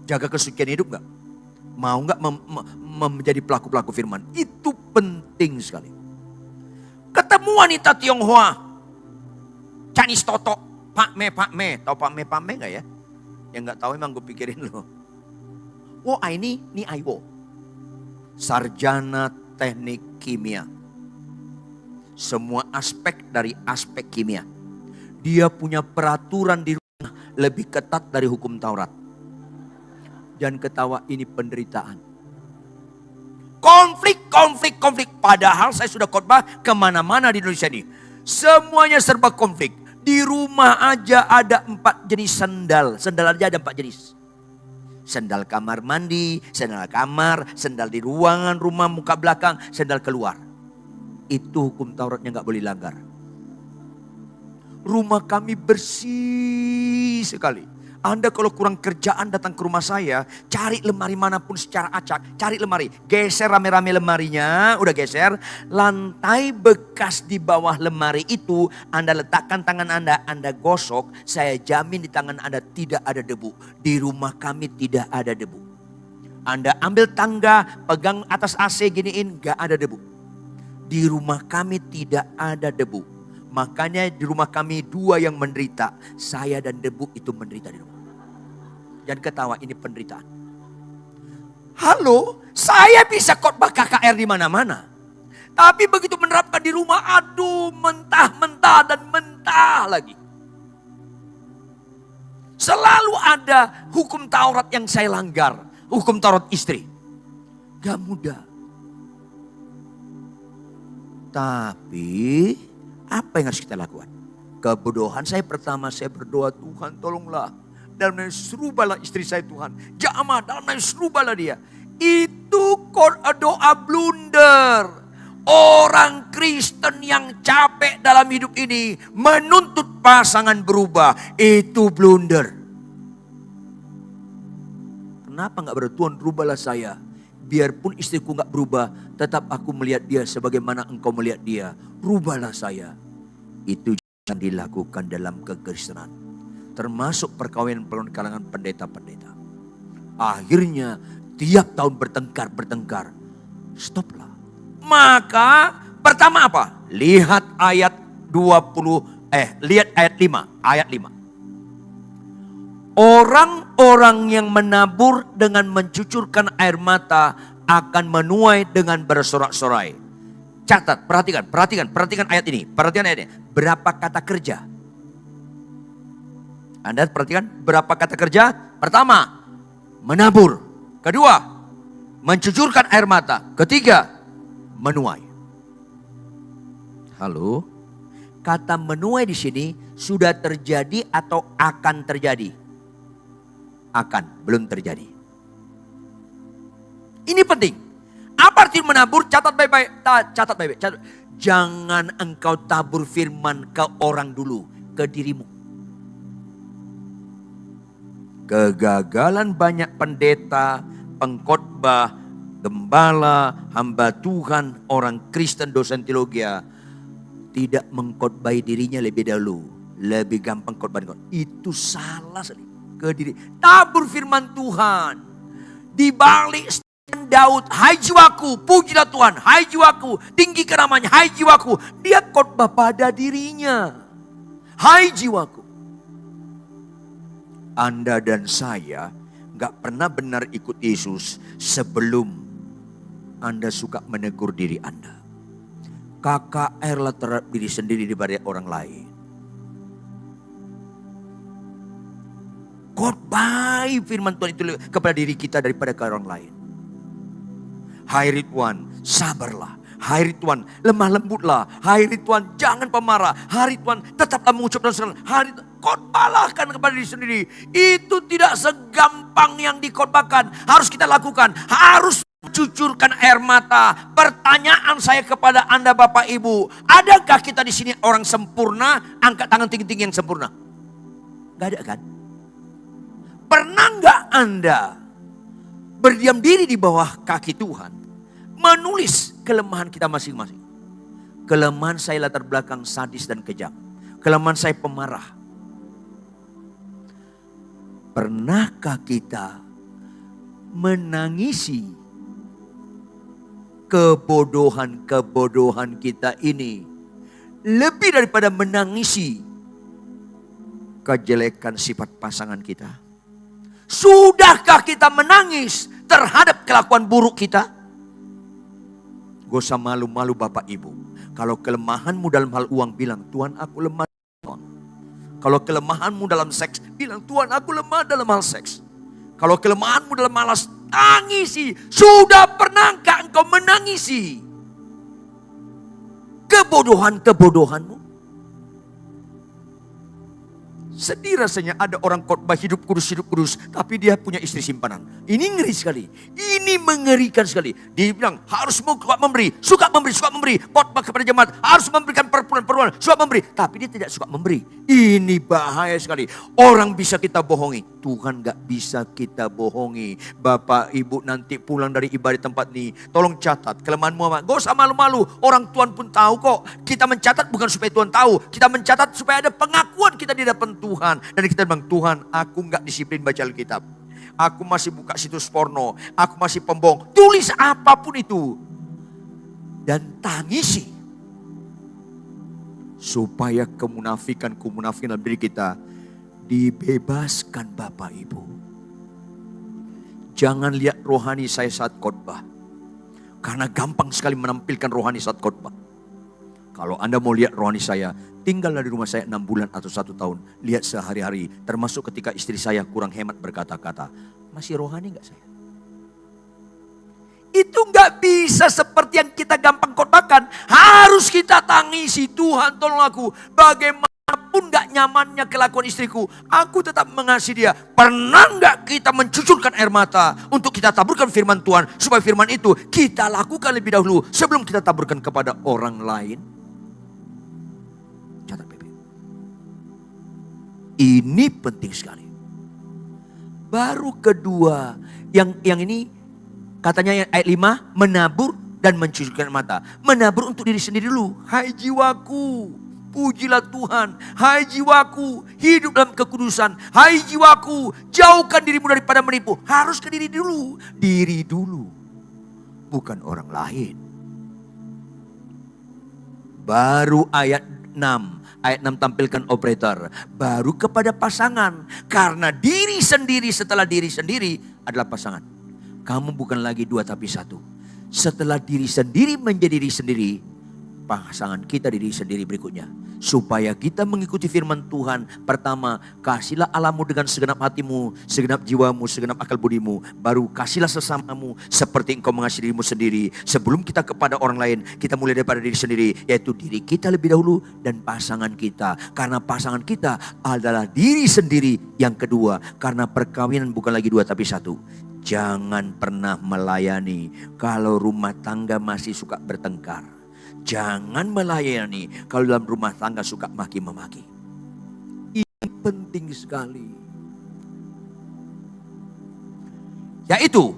Jaga kesucian hidup gak? Mau gak menjadi pelaku-pelaku firman? Itu penting sekali. Ketemu wanita Tionghoa, Chinese Toto, Pak Me. Tahu Pak Me gak ya? Yang gak tahu emang gue pikirin loh. Oh ini Aiwo. Sarjana teknik kimia. Semua aspek dari aspek kimia. Dia punya peraturan di rumah lebih ketat dari hukum Taurat. Dan ketawa ini penderitaan. Konflik. Padahal saya sudah khotbah kemana-mana di Indonesia ini. Semuanya serba konflik. Di rumah aja ada 4 jenis sendal. Sendal aja ada 4 jenis. Sendal kamar mandi, sendal kamar, sendal di ruangan, rumah muka belakang, sendal keluar. Itu hukum Tauratnya gak boleh langgar. Rumah kami bersih sekali. Anda kalau kurang kerjaan datang ke rumah saya, cari lemari manapun secara acak, cari lemari. Geser rame-rame lemarinya, udah geser. Lantai bekas di bawah lemari itu, Anda letakkan tangan Anda gosok, saya jamin di tangan Anda tidak ada debu. Di rumah kami tidak ada debu. Anda ambil tangga, pegang atas AC giniin, gak ada debu. Di rumah kami tidak ada debu. Makanya di rumah kami 2 yang menderita. Saya dan debu itu menderita di rumah. Dan ketawa ini penderitaan. Halo, saya bisa khotbah KKR di mana-mana. Tapi begitu menerapkan di rumah, aduh mentah-mentah dan mentah lagi. Selalu ada hukum Taurat yang saya langgar. Hukum Taurat istri. Gak mudah. Tapi apa yang harus kita lakukan? Kebodohan saya pertama, saya berdoa, Tuhan tolonglah. Dalam nama Yesus rubahlah istri saya Tuhan. Jamah dalam nama Yesus rubahlah dia. Itu doa blunder. Orang Kristen yang capek dalam hidup ini menuntut pasangan berubah. Itu blunder. Kenapa gak berdoa, Tuhan rubahlah saya. Biarpun istriku gak berubah, tetap aku melihat dia sebagaimana engkau melihat dia. Rubahlah saya. Itu yang dilakukan dalam kekristenan. Termasuk perkawinan kalangan pendeta-pendeta. Akhirnya tiap tahun bertengkar. Stoplah. Maka pertama apa? Lihat ayat 5. Ayat 5. Orang-orang yang menabur dengan mencucurkan air mata akan menuai dengan bersorak-sorai. Catat, perhatikan ayat ini. Berapa kata kerja? Anda perhatikan berapa kata kerja? Pertama, menabur. Kedua, mencucurkan air mata. Ketiga, menuai. Halo? Kata menuai di sini sudah terjadi atau akan terjadi? Akan, belum terjadi. Ini penting. Apa arti menabur? Catat baik-baik. Catat baik-baik. Jangan engkau tabur firman ke orang dulu, ke dirimu. Kegagalan banyak pendeta, pengkhotbah, gembala, hamba Tuhan, orang Kristen, dosen teologi tidak mengkhotbahi dirinya lebih dahulu. Lebih gampang khotbah. Itu salah sekali. Ke diri. Tabur firman Tuhan. Di balik Daud, hai jiwaku, pujilah Tuhan, hai jiwaku, tinggikan namanya, hai jiwaku. Dia khotbah pada dirinya. Hai jiwaku. Anda dan saya gak pernah benar ikut Yesus sebelum Anda suka menegur diri Anda. KKR lah terhadap diri sendiri daripada orang lain. Khotbahi firman Tuhan itu kepada diri kita daripada ke orang lain. Hai Ridwan, sabarlah. Hai Ridwan, lemah lembutlah. Hai Ridwan, jangan pemarah. Hai Ridwan, tetaplah mengucapkan segala. Hai Ridwan, khotbahkan kepada diri sendiri. Itu tidak segampang yang dikhotbahkan. Harus kita lakukan. Harus cucurkan air mata. Pertanyaan saya kepada Anda Bapak Ibu, adakah kita di sini orang sempurna? Angkat tangan tinggi-tinggi yang sempurna. Gak ada kan? Pernah gak Anda berdiam diri di bawah kaki Tuhan, menulis kelemahan kita masing-masing? Kelemahan saya latar belakang sadis dan kejam. Kelemahan saya pemarah. Pernahkah kita menangisi kebodohan-kebodohan kita ini lebih daripada menangisi kejelekan sifat pasangan kita? Sudahkah kita menangis terhadap kelakuan buruk kita? Gak usah malu-malu Bapak Ibu. Kalau kelemahanmu dalam hal uang, bilang Tuhan aku lemah. Kalau kelemahanmu dalam seks, bilang Tuhan aku lemah dalam hal seks. Kalau kelemahanmu dalam malas, tangisi. Sudah pernahkah engkau menangisi kebodohan-kebodohanmu? Sedih rasanya ada orang khotbah hidup kudus, tapi dia punya istri simpanan. Ini ngeri sekali. Ini mengerikan sekali. Dia bilang harus suka memberi. Khotbah kepada jemaat harus memberikan perpuluhan, suka memberi. Tapi dia tidak suka memberi. Ini bahaya sekali. Orang bisa kita bohongi. Tuhan gak bisa kita bohongi. Bapak Ibu nanti pulang dari ibadah tempat ini, tolong catat kelemahanmu apa. Gak usah malu-malu. Orang Tuhan pun tahu kok. Kita mencatat bukan supaya Tuhan tahu. Kita mencatat supaya ada pengakuan kita di depan Tuhan. Dan kita bilang, Tuhan aku gak disiplin baca Alkitab. Aku masih buka situs porno. Aku masih pembohong. Tulis apapun itu. Dan tangisi. Supaya kemunafikan dalam diri kita dibebaskan Bapak Ibu. Jangan lihat rohani saya saat khotbah. Karena gampang sekali menampilkan rohani saat khotbah. Kalau Anda mau lihat rohani saya, tinggallah di rumah saya 6 bulan atau 1 tahun. Lihat sehari-hari, termasuk ketika istri saya kurang hemat berkata-kata. Masih rohani gak saya? Itu gak bisa seperti yang kita gampang khotbahkan. Harus kita tangisi, Tuhan tolong aku. Bagaimanapun gak nyamannya kelakuan istriku, aku tetap mengasihi dia. Pernah gak kita mencucurkan air mata untuk kita taburkan firman Tuhan, supaya firman itu kita lakukan lebih dahulu sebelum kita taburkan kepada orang lain? Catat baik. Ini penting sekali. Baru kedua, yang ini katanya yang ayat 5, menabur dan mencucurkan mata. Menabur untuk diri sendiri dulu. Hai jiwaku, pujilah Tuhan. Hai jiwaku, hidup dalam kekudusan. Hai jiwaku, jauhkan dirimu daripada menipu. Harus ke diri dulu. Diri dulu, bukan orang lain. Baru ayat 6. Ayat 6 tampilkan operator. Baru kepada pasangan. Karena diri sendiri setelah diri sendiri adalah pasangan. Kamu bukan lagi 2 tapi 1. Setelah diri sendiri menjadi diri sendiri, pasangan kita diri sendiri berikutnya. Supaya kita mengikuti firman Tuhan, pertama, kasihlah Allahmu dengan segenap hatimu, segenap jiwamu, segenap akal budimu. Baru kasihlah sesamamu seperti engkau mengasihi dirimu sendiri. Sebelum kita kepada orang lain, kita mulai daripada diri sendiri, yaitu diri kita lebih dahulu dan pasangan kita. Karena pasangan kita adalah diri sendiri. Yang kedua, karena perkawinan bukan lagi dua tapi satu. Jangan pernah melayani kalau rumah tangga masih suka bertengkar. Jangan melayani kalau dalam rumah tangga suka maki-memaki. Ini penting sekali. Yaitu,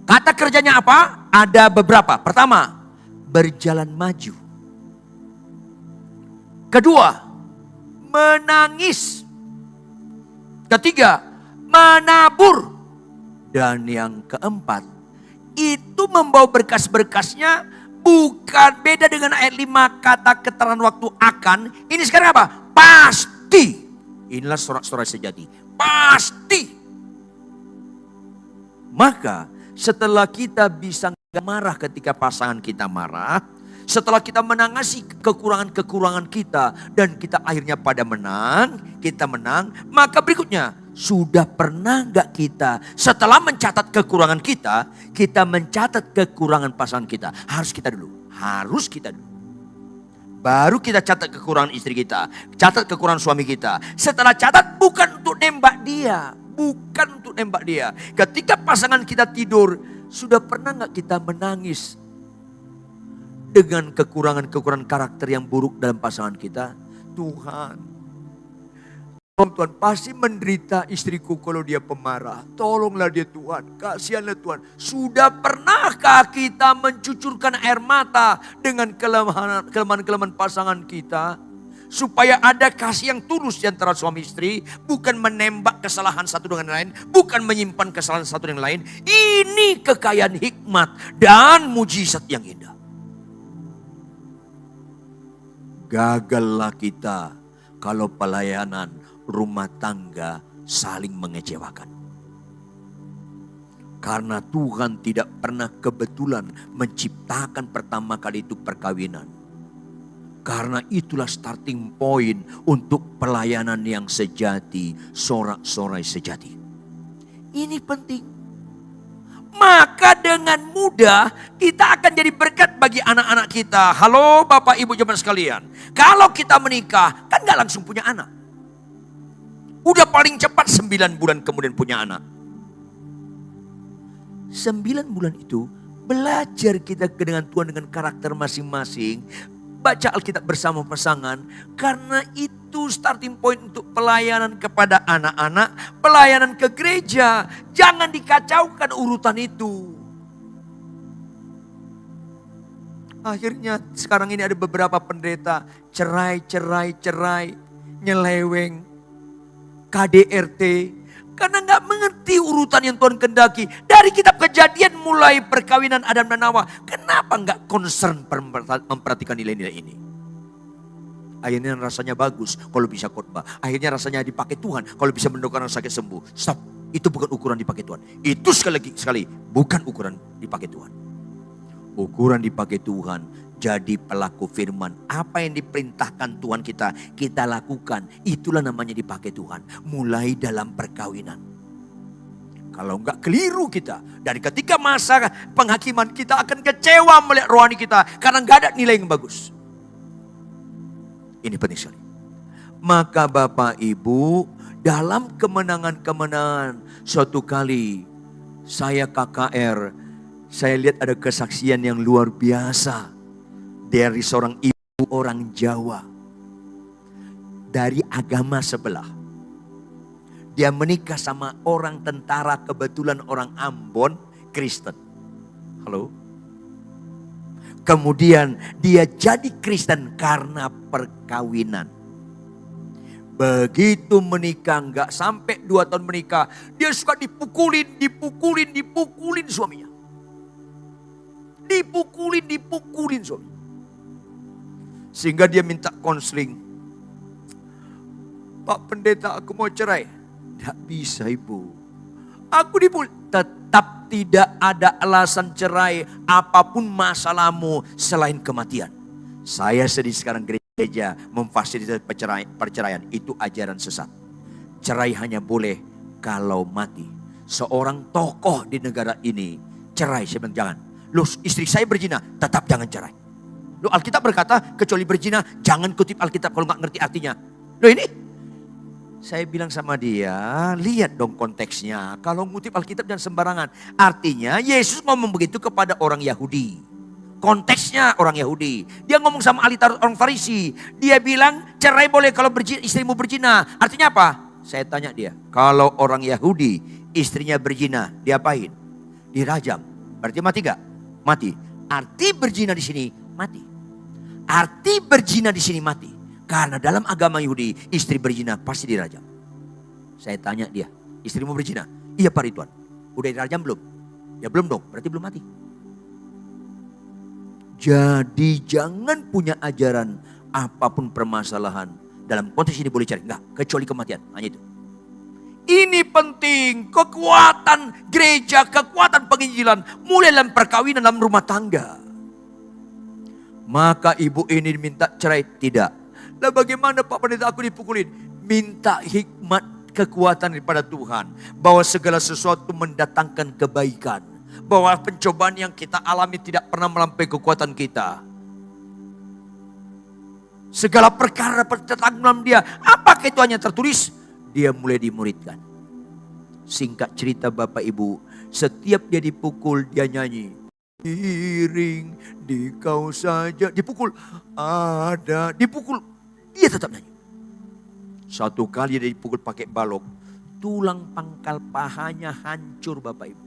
kata kerjanya apa? Ada beberapa. Pertama, berjalan maju. Kedua, menangis. Ketiga, menabur. Dan yang keempat, itu membawa berkas-berkasnya. Bukan beda dengan ayat 5 kata keterangan waktu akan. Ini sekarang apa? Pasti. Inilah sorak-sorai sejati. Pasti. Maka setelah kita bisa marah ketika pasangan kita marah. Setelah kita menangasi kekurangan-kekurangan kita. Dan kita akhirnya pada menang. Kita menang. Maka berikutnya. Sudah pernah gak kita setelah mencatat kekurangan kita. Kita mencatat kekurangan pasangan kita. Harus kita dulu. Baru kita catat kekurangan istri kita. Catat kekurangan suami kita. Setelah catat bukan untuk nembak dia. Ketika pasangan kita tidur. Sudah pernah gak kita menangis dengan kekurangan-kekurangan karakter yang buruk dalam pasangan kita? Tuhan pasti menderita istriku kalau dia pemarah. Tolonglah dia Tuhan, kasihanlah Tuhan. Sudah pernahkah kita mencucurkan air mata dengan kelemahan-kelemahan pasangan kita? Supaya ada kasih yang tulus di antara suami istri. Bukan menembak kesalahan satu dengan lain. Bukan menyimpan kesalahan satu dengan lain. Ini kekayaan hikmat dan mujizat yang indah. Gagallah kita kalau pelayanan rumah tangga saling mengecewakan. Karena Tuhan tidak pernah kebetulan menciptakan pertama kali itu perkawinan. Karena itulah starting point untuk pelayanan yang sejati, sorak-sorai sejati. Ini penting. Maka dengan mudah kita akan jadi berkat bagi anak-anak kita. Halo Bapak Ibu jemaat sekalian. Kalau kita menikah kan gak langsung punya anak. Udah paling cepat 9 bulan kemudian punya anak. 9 bulan itu belajar kita dengan Tuhan dengan karakter masing-masing. Baca Alkitab bersama pasangan. Karena itu starting point untuk pelayanan kepada anak-anak. Pelayanan ke gereja. Jangan dikacaukan urutan itu. Akhirnya sekarang ini ada beberapa pendeta. Cerai. Nyeleweng. KDRT. Karena gak mengerti urutan yang Tuhan kendaki. Dari kitab Kejadian mulai perkawinan Adam dan Hawa. Kenapa gak concern memperhatikan nilai-nilai ini? Akhirnya rasanya bagus kalau bisa khotbah. Akhirnya rasanya dipakai Tuhan kalau bisa mendoakan orang sakit sembuh. Stop. Itu bukan ukuran dipakai Tuhan. Itu sekali bukan ukuran dipakai Tuhan. Ukuran dipakai Tuhan. Jadi pelaku firman. Apa yang diperintahkan Tuhan kita lakukan. Itulah namanya dipakai Tuhan. Mulai dalam perkawinan. Kalau enggak keliru kita. Dari ketika masa penghakiman kita akan kecewa melihat rohani kita. Karena enggak ada nilai yang bagus. Ini penting sekali. Maka Bapak Ibu dalam kemenangan-kemenangan. Suatu kali saya KKR. Saya lihat ada kesaksian yang luar biasa. Dari seorang ibu orang Jawa. Dari agama sebelah. Dia menikah sama orang tentara, kebetulan orang Ambon, Kristen. Halo? Kemudian dia jadi Kristen karena perkawinan. Begitu menikah, enggak sampai 2 tahun menikah. Dia suka dipukulin suaminya. Dipukulin suaminya. Sehingga dia minta konseling. Pak pendeta, aku mau cerai. Tidak bisa ibu. Aku dipukul. Tetap tidak ada alasan cerai. Apapun masalahmu selain kematian. Saya sedih sekarang gereja gereja memfasilitasi perceraian. Itu ajaran sesat. Cerai hanya boleh kalau mati. Seorang tokoh di negara ini cerai, saya bilang jangan. Loh, istri saya berzina, tetap jangan cerai. Loh, Alkitab berkata kecuali berzina jangan kutip Alkitab kalau nggak ngerti artinya. Loh, ini saya bilang sama dia, lihat dong konteksnya. Kalau ngutip Alkitab jangan sembarangan. Artinya Yesus ngomong begitu kepada orang Yahudi. Konteksnya orang Yahudi. Dia ngomong sama ahli Taurat orang Farisi. Dia bilang cerai boleh kalau istrimu berzina. Artinya apa? Saya tanya dia. Kalau orang Yahudi istrinya berzina, diapain? Dirajam. Berarti mati gak? Mati. Arti berzina di sini mati. Arti berzina di sini mati. Karena dalam agama Yahudi istri berzina pasti dirajam. Saya tanya dia, istrimu berzina? Iya Pak Ridwan. Udah dirajam belum? Ya belum dong, berarti belum mati. Jadi jangan punya ajaran apapun permasalahan. Dalam konteks ini boleh cari, enggak, kecuali kematian, hanya itu. Ini penting, kekuatan gereja, kekuatan penginjilan mulai dalam perkawinan, dalam rumah tangga. Maka ibu ini minta cerai, tidak. Lah bagaimana Pak Pendeta aku dipukulin? Minta hikmat kekuatan daripada Tuhan. Bahwa segala sesuatu mendatangkan kebaikan. Bahwa pencobaan yang kita alami tidak pernah melampaui kekuatan kita. Segala perkara tertanggung dalam dia. Apakah itu hanya tertulis? Dia mulai dimuridkan. Singkat cerita Bapak Ibu, setiap dia dipukul dia nyanyi. Iring di kau saja. Dipukul, ada. Dipukul, dia tetap nyanyi. Satu kali dia dipukul pakai balok. Tulang pangkal pahanya hancur Bapak Ibu.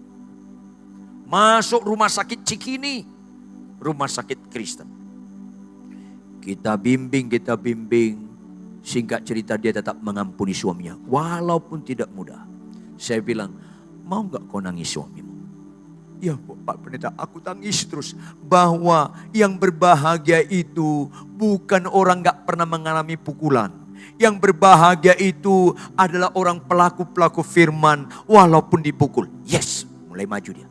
Masuk rumah sakit Cikini. Rumah sakit Kristen. Kita bimbing. Singkat cerita dia tetap mengampuni suaminya. Walaupun tidak mudah. Saya bilang, mau gak kau nangis suamimu? Ya Pak Pendeta, aku tangis terus. Bahwa yang berbahagia itu bukan orang gak pernah mengalami pukulan. Yang berbahagia itu adalah orang pelaku-pelaku firman walaupun dipukul. Yes, mulai maju dia.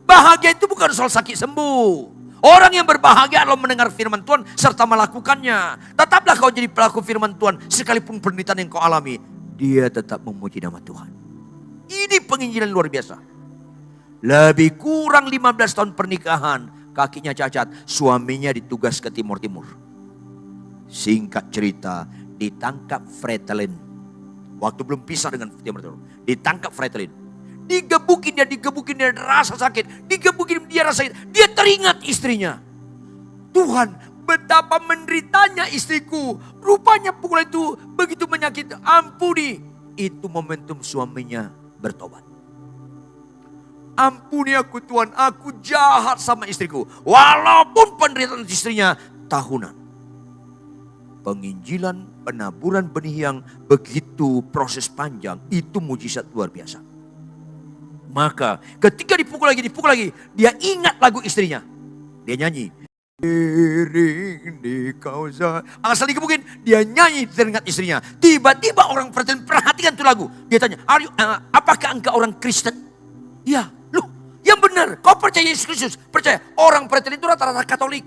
Bahagia itu bukan soal sakit sembuh. Orang yang berbahagia adalah mendengar firman Tuhan serta melakukannya. Tetaplah kau jadi pelaku firman Tuhan sekalipun penderitaan yang kau alami. Dia tetap memuji nama Tuhan. Ini penginjilan luar biasa. Lebih kurang 15 tahun pernikahan, kakinya cacat, suaminya ditugas ke Timur-Timur. Singkat cerita, ditangkap Fretilin. Waktu belum pisah dengan Timur-Timur. Ditangkap Fretilin. Digebukin dia rasa sakit. Digebukin dia rasa sakit. Dia teringat istrinya. Tuhan, betapa menderitanya istriku. Rupanya pukulan itu begitu menyakiti. Ampuni. Itu momentum suaminya bertobat. Ampuni aku Tuhan, aku jahat sama istriku. Walaupun penderitaan istrinya tahunan. Penginjilan, penaburan benih yang begitu proses panjang. Itu mujizat luar biasa. Maka ketika dipukul lagi, dia ingat lagu istrinya. Dia nyanyi. Iring di kausa. Asal digebukin, dia nyanyi teringat istrinya. Tiba-tiba orang perhatikan tuh lagu. Dia tanya, apakah engkau orang Kristen? Ya, loh, yang benar. Kau percaya Yesus Kristus? Percaya. Orang perhatikan itu rata-rata Katolik.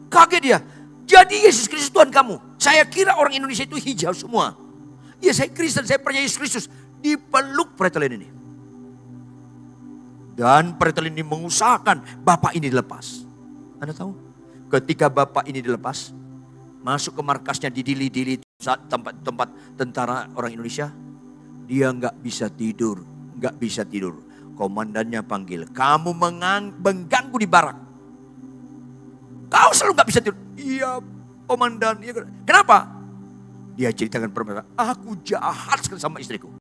Kaget dia. Jadi Yesus Kristus Tuhan kamu. Saya kira orang Indonesia itu hijau semua. Ya saya Kristen, saya percaya Yesus Kristus. Dipeluk perhatikan ini. Dan Fretilin ini mengusahakan bapak ini dilepas. Anda tahu? Ketika bapak ini dilepas, masuk ke markasnya di Dili tempat tentara orang Indonesia. Dia nggak bisa tidur. Komandannya panggil, kamu mengganggu di barak. Kau selalu nggak bisa tidur. Iya komandan. Iya. Kenapa? Dia ceritakan permasalahan. Aku jahat sekali sama istriku.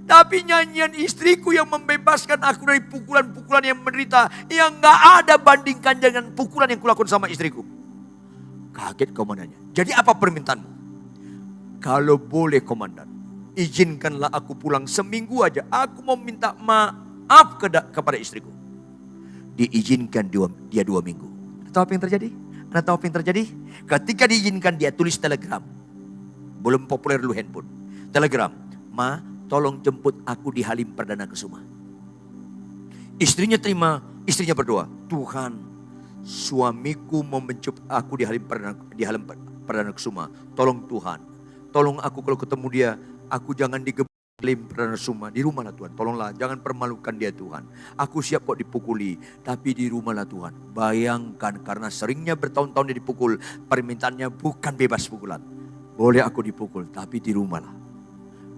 Tapi nyanyian istriku yang membebaskan aku dari pukulan-pukulan yang menderita. Yang gak ada bandingkan dengan pukulan yang kulakukan sama istriku. Kaget komandannya. Jadi apa permintaanmu? Kalau boleh komandan, izinkanlah aku pulang seminggu aja. Aku mau minta maaf kepada istriku. Diizinkan dia 2 minggu. Tahu apa yang terjadi? Anda tahu apa yang terjadi? Ketika diizinkan dia tulis telegram. Belum populer dulu handphone. Telegram. Ma, tolong jemput aku di Halim Perdana Kusuma. Istrinya terima, istrinya berdoa. Tuhan, Suamiku membencup aku di halim perdana kusuma. Tolong Tuhan, tolong aku kalau ketemu dia, aku jangan digebuk perdana kusuma. Di rumahlah Tuhan, tolonglah, jangan permalukan dia Tuhan. Aku siap kok dipukuli, tapi di rumahlah Tuhan. Bayangkan, karena seringnya bertahun-tahun dia dipukul, permintaannya bukan bebas pukulan. Boleh aku dipukul, tapi di rumahlah.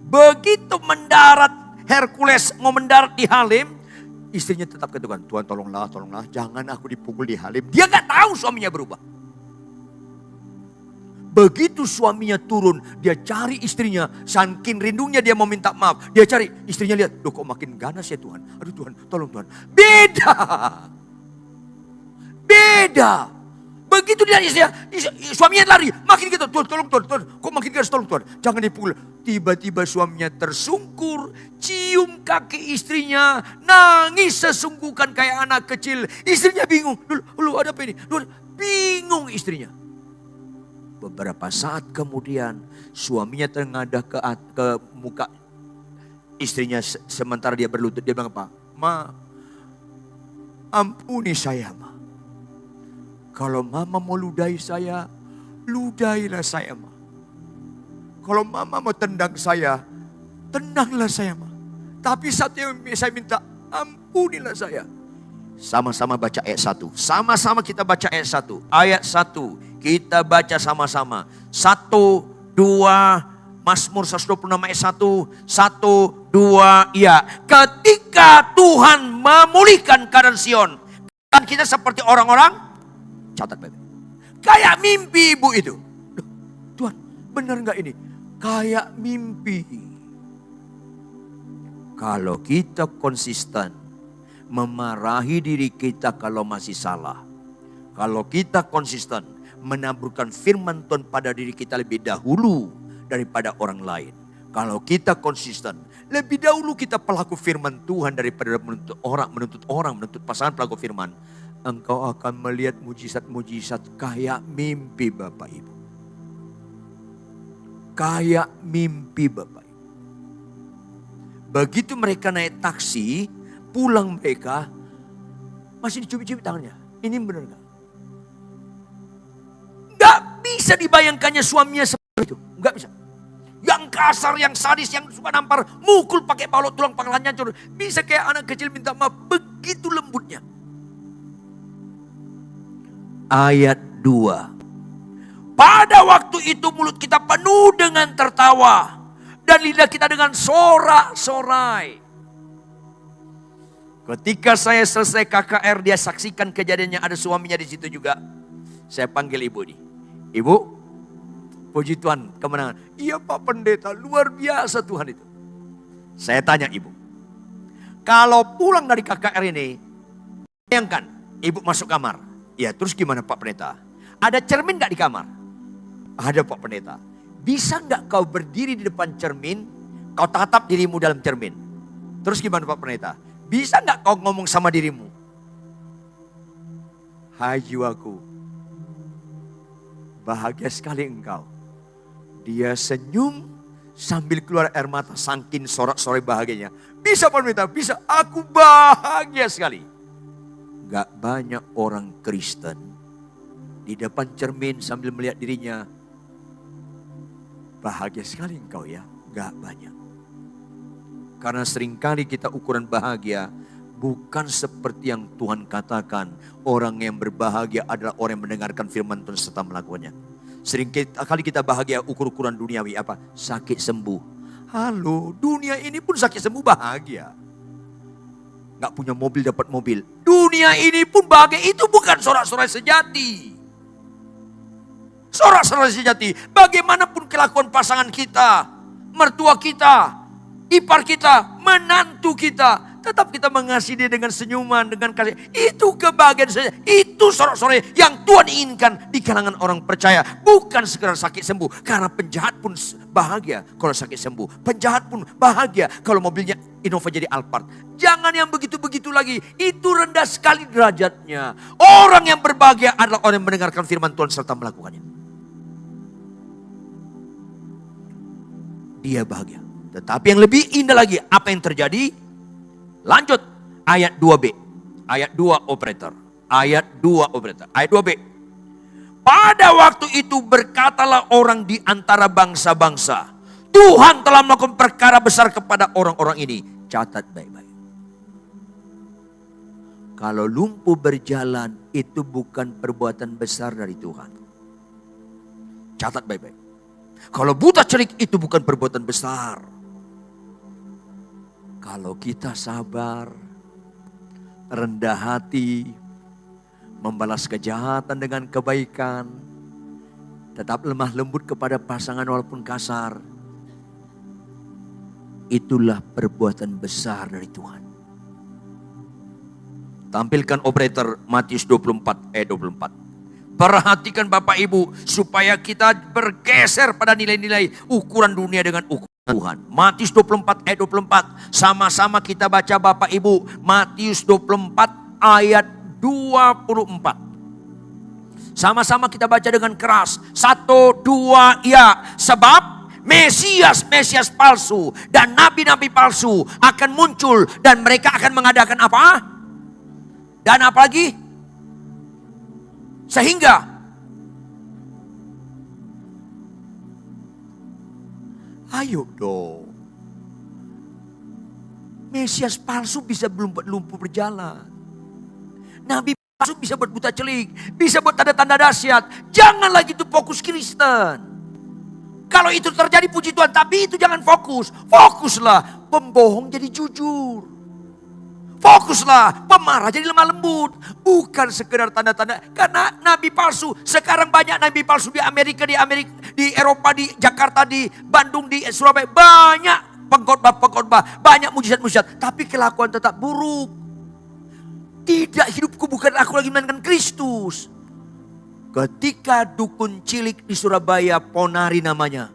Begitu mendarat Hercules mau mendarat di Halim, istrinya tetap katakan, Tuhan tolonglah, tolonglah, jangan aku dipukul di Halim. Dia gak tahu suaminya berubah. Begitu suaminya turun, dia cari istrinya, saking rindunya dia mau minta maaf. Dia cari, istrinya lihat, loh kok makin ganas ya Tuhan. Aduh Tuhan, tolong Tuhan. Beda. Begitu dia istrinya, suaminya lari, makin gitu, Tuhan tolong Tuhan, kok makin ganas, tolong Tuhan, jangan dipukul. Tiba-tiba suaminya tersungkur, cium kaki istrinya, nangis sesungguhkan kayak anak kecil. Istrinya bingung, lu ada apa ini? Bingung istrinya. Beberapa saat kemudian suaminya tengadah ke muka istrinya sementara dia berlutut. Dia bilang apa? Ma, ampuni saya ma. Kalau mama mau ludahi saya, ludahilah saya ma. Kalau mama mau tendang saya, tendanglah saya ma. Tapi saat yang saya minta, ampunilah saya. Sama-sama baca ayat 1. Sama-sama kita baca ayat 1. Ayat 1. Kita baca sama-sama. 1, 2, Mazmur 126 ayat 1. 1, 2, ya. Ketika Tuhan memulihkan keadaan Sion. Kan kita seperti orang-orang, catat baik-baik, kayak mimpi ibu itu. Tuhan, benar gak ini? Kayak mimpi. Kalau kita konsisten memarahi diri kita kalau masih salah. Kalau kita konsisten menaburkan firman Tuhan pada diri kita lebih dahulu daripada orang lain. Kalau kita konsisten, lebih dahulu kita pelaku firman Tuhan daripada menuntut pasangan pelaku firman. Engkau akan melihat mujizat-mujizat kayak mimpi Bapak Ibu. Kayak mimpi Bapak Ibu. Begitu mereka naik taksi, pulang mereka, masih dicubit-cubit tangannya. Ini benar gak? Gak bisa dibayangkannya suaminya seperti itu. Gak bisa. Yang kasar, yang sadis, yang suka nampar, mukul pakai balok tulang pangkalnya hancur. Bisa kayak anak kecil minta maaf, begitu lembutnya. Ayat 2. Pada waktu itu mulut kita penuh dengan tertawa. Dan lidah kita dengan sorak-sorai. Ketika saya selesai KKR, dia saksikan kejadiannya, ada suaminya di situ juga. Saya panggil ibu nih. Ibu, puji Tuhan, kemenangan. Iya Pak Pendeta, luar biasa Tuhan itu. Saya tanya ibu. Kalau pulang dari KKR ini, bayangkan ibu masuk kamar. Ya terus gimana Pak Pendeta? Ada cermin gak di kamar? Ada Pak Pendeta. Bisa gak kau berdiri di depan cermin, kau tatap dirimu dalam cermin? Terus gimana Pak Pendeta? Bisa gak kau ngomong sama dirimu? Hai jiwaku, bahagia sekali engkau. Dia senyum sambil keluar air mata saking sorak-sorai bahagianya. Bisa Pak Pendeta, bisa. Aku bahagia sekali. Gak banyak orang Kristen di depan cermin sambil melihat dirinya. Bahagia sekali engkau ya. Gak banyak. Karena seringkali kita ukuran bahagia bukan seperti yang Tuhan katakan. Orang yang berbahagia adalah orang yang mendengarkan firman Tuhan serta melakukannya. Seringkali kita bahagia ukur-ukuran duniawi apa? Sakit sembuh. Halo, dunia ini pun sakit sembuh bahagia. Gak punya mobil dapat mobil. Dunia ini pun bahagia, itu bukan sorak-sorai sejati. Sorak-sorai sejati. Bagaimanapun kelakuan pasangan kita, mertua kita, ipar kita, menantu kita. Tetap kita mengasihi dia dengan senyuman, dengan kasih. Itu kebahagiaan saja. Itu sorak-sorai yang Tuhan inginkan di kalangan orang percaya. Bukan sekedar sakit sembuh. Karena penjahat pun bahagia kalau sakit sembuh. Penjahat pun bahagia kalau mobilnya Innova jadi Alphard. Jangan yang begitu-begitu lagi. Itu rendah sekali derajatnya. Orang yang berbahagia adalah orang yang mendengarkan firman Tuhan serta melakukannya. Dia bahagia. Tetapi yang lebih indah lagi, apa yang terjadi? Lanjut ayat 2b. Ayat 2 operator. Ayat 2, ayat 2b. Pada waktu itu berkatalah orang di antara bangsa-bangsa, Tuhan telah melakukan perkara besar kepada orang-orang ini. Catat baik-baik. Kalau lumpuh berjalan itu bukan perbuatan besar dari Tuhan. Catat baik-baik. Kalau buta celik itu bukan perbuatan besar. Kalau kita sabar, rendah hati, membalas kejahatan dengan kebaikan, tetap lemah lembut kepada pasangan walaupun kasar, itulah perbuatan besar dari Tuhan. Tampilkan operator Matius 24 ayat 24. Perhatikan Bapak Ibu supaya kita bergeser pada nilai-nilai ukuran dunia dengan ukuran Tuhan. Matius 24 ayat 24. Sama-sama kita baca Bapak Ibu. Matius 24 ayat 24. Sama-sama kita baca dengan keras. 1, 2, ya. Sebab Mesias palsu dan nabi-nabi palsu akan muncul. Dan mereka akan mengadakan apa? Dan apa lagi? Sehingga ayo dong. Mesias palsu bisa lumpuh berjalan. Nabi palsu bisa buat buta celik. Bisa buat tanda-tanda dahsyat. Jangan lagi itu fokus Kristen. Kalau itu terjadi puji Tuhan. Tapi itu jangan fokus. Fokuslah pembohong jadi jujur. Fokuslah pemarah jadi lemah lembut. Bukan sekedar tanda-tanda. Karena nabi palsu. Sekarang banyak nabi palsu di Amerika, di Eropa, di Jakarta, di Bandung, di Surabaya. Banyak pengkhotbah, banyak mujizat-mujizat. Tapi kelakuan tetap buruk. Tidak, hidupku bukan aku lagi melainkan Kristus. Ketika dukun cilik di Surabaya, Ponari namanya,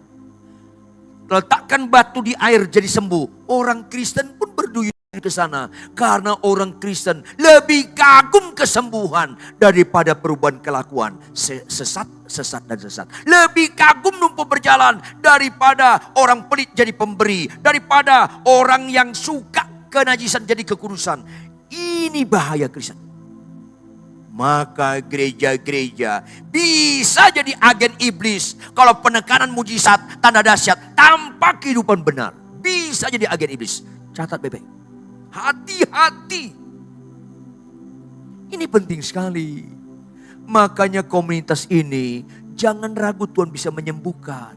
letakkan batu di air jadi sembuh. Orang Kristen pun berduyun ke sana. Karena orang Kristen lebih kagum kesembuhan daripada perubahan kelakuan. Sesat. Lebih kagum lumpuh berjalan daripada orang pelit jadi pemberi. Daripada orang yang suka kenajisan jadi kekudusan. Ini bahaya Kristen. Maka gereja-gereja bisa jadi agen iblis. Kalau penekanan mujizat, tanda dahsyat tanpa kehidupan benar. Bisa jadi agen iblis. Catat baik-baik. Hati-hati. Ini penting sekali. Makanya komunitas ini jangan ragu Tuhan bisa menyembuhkan.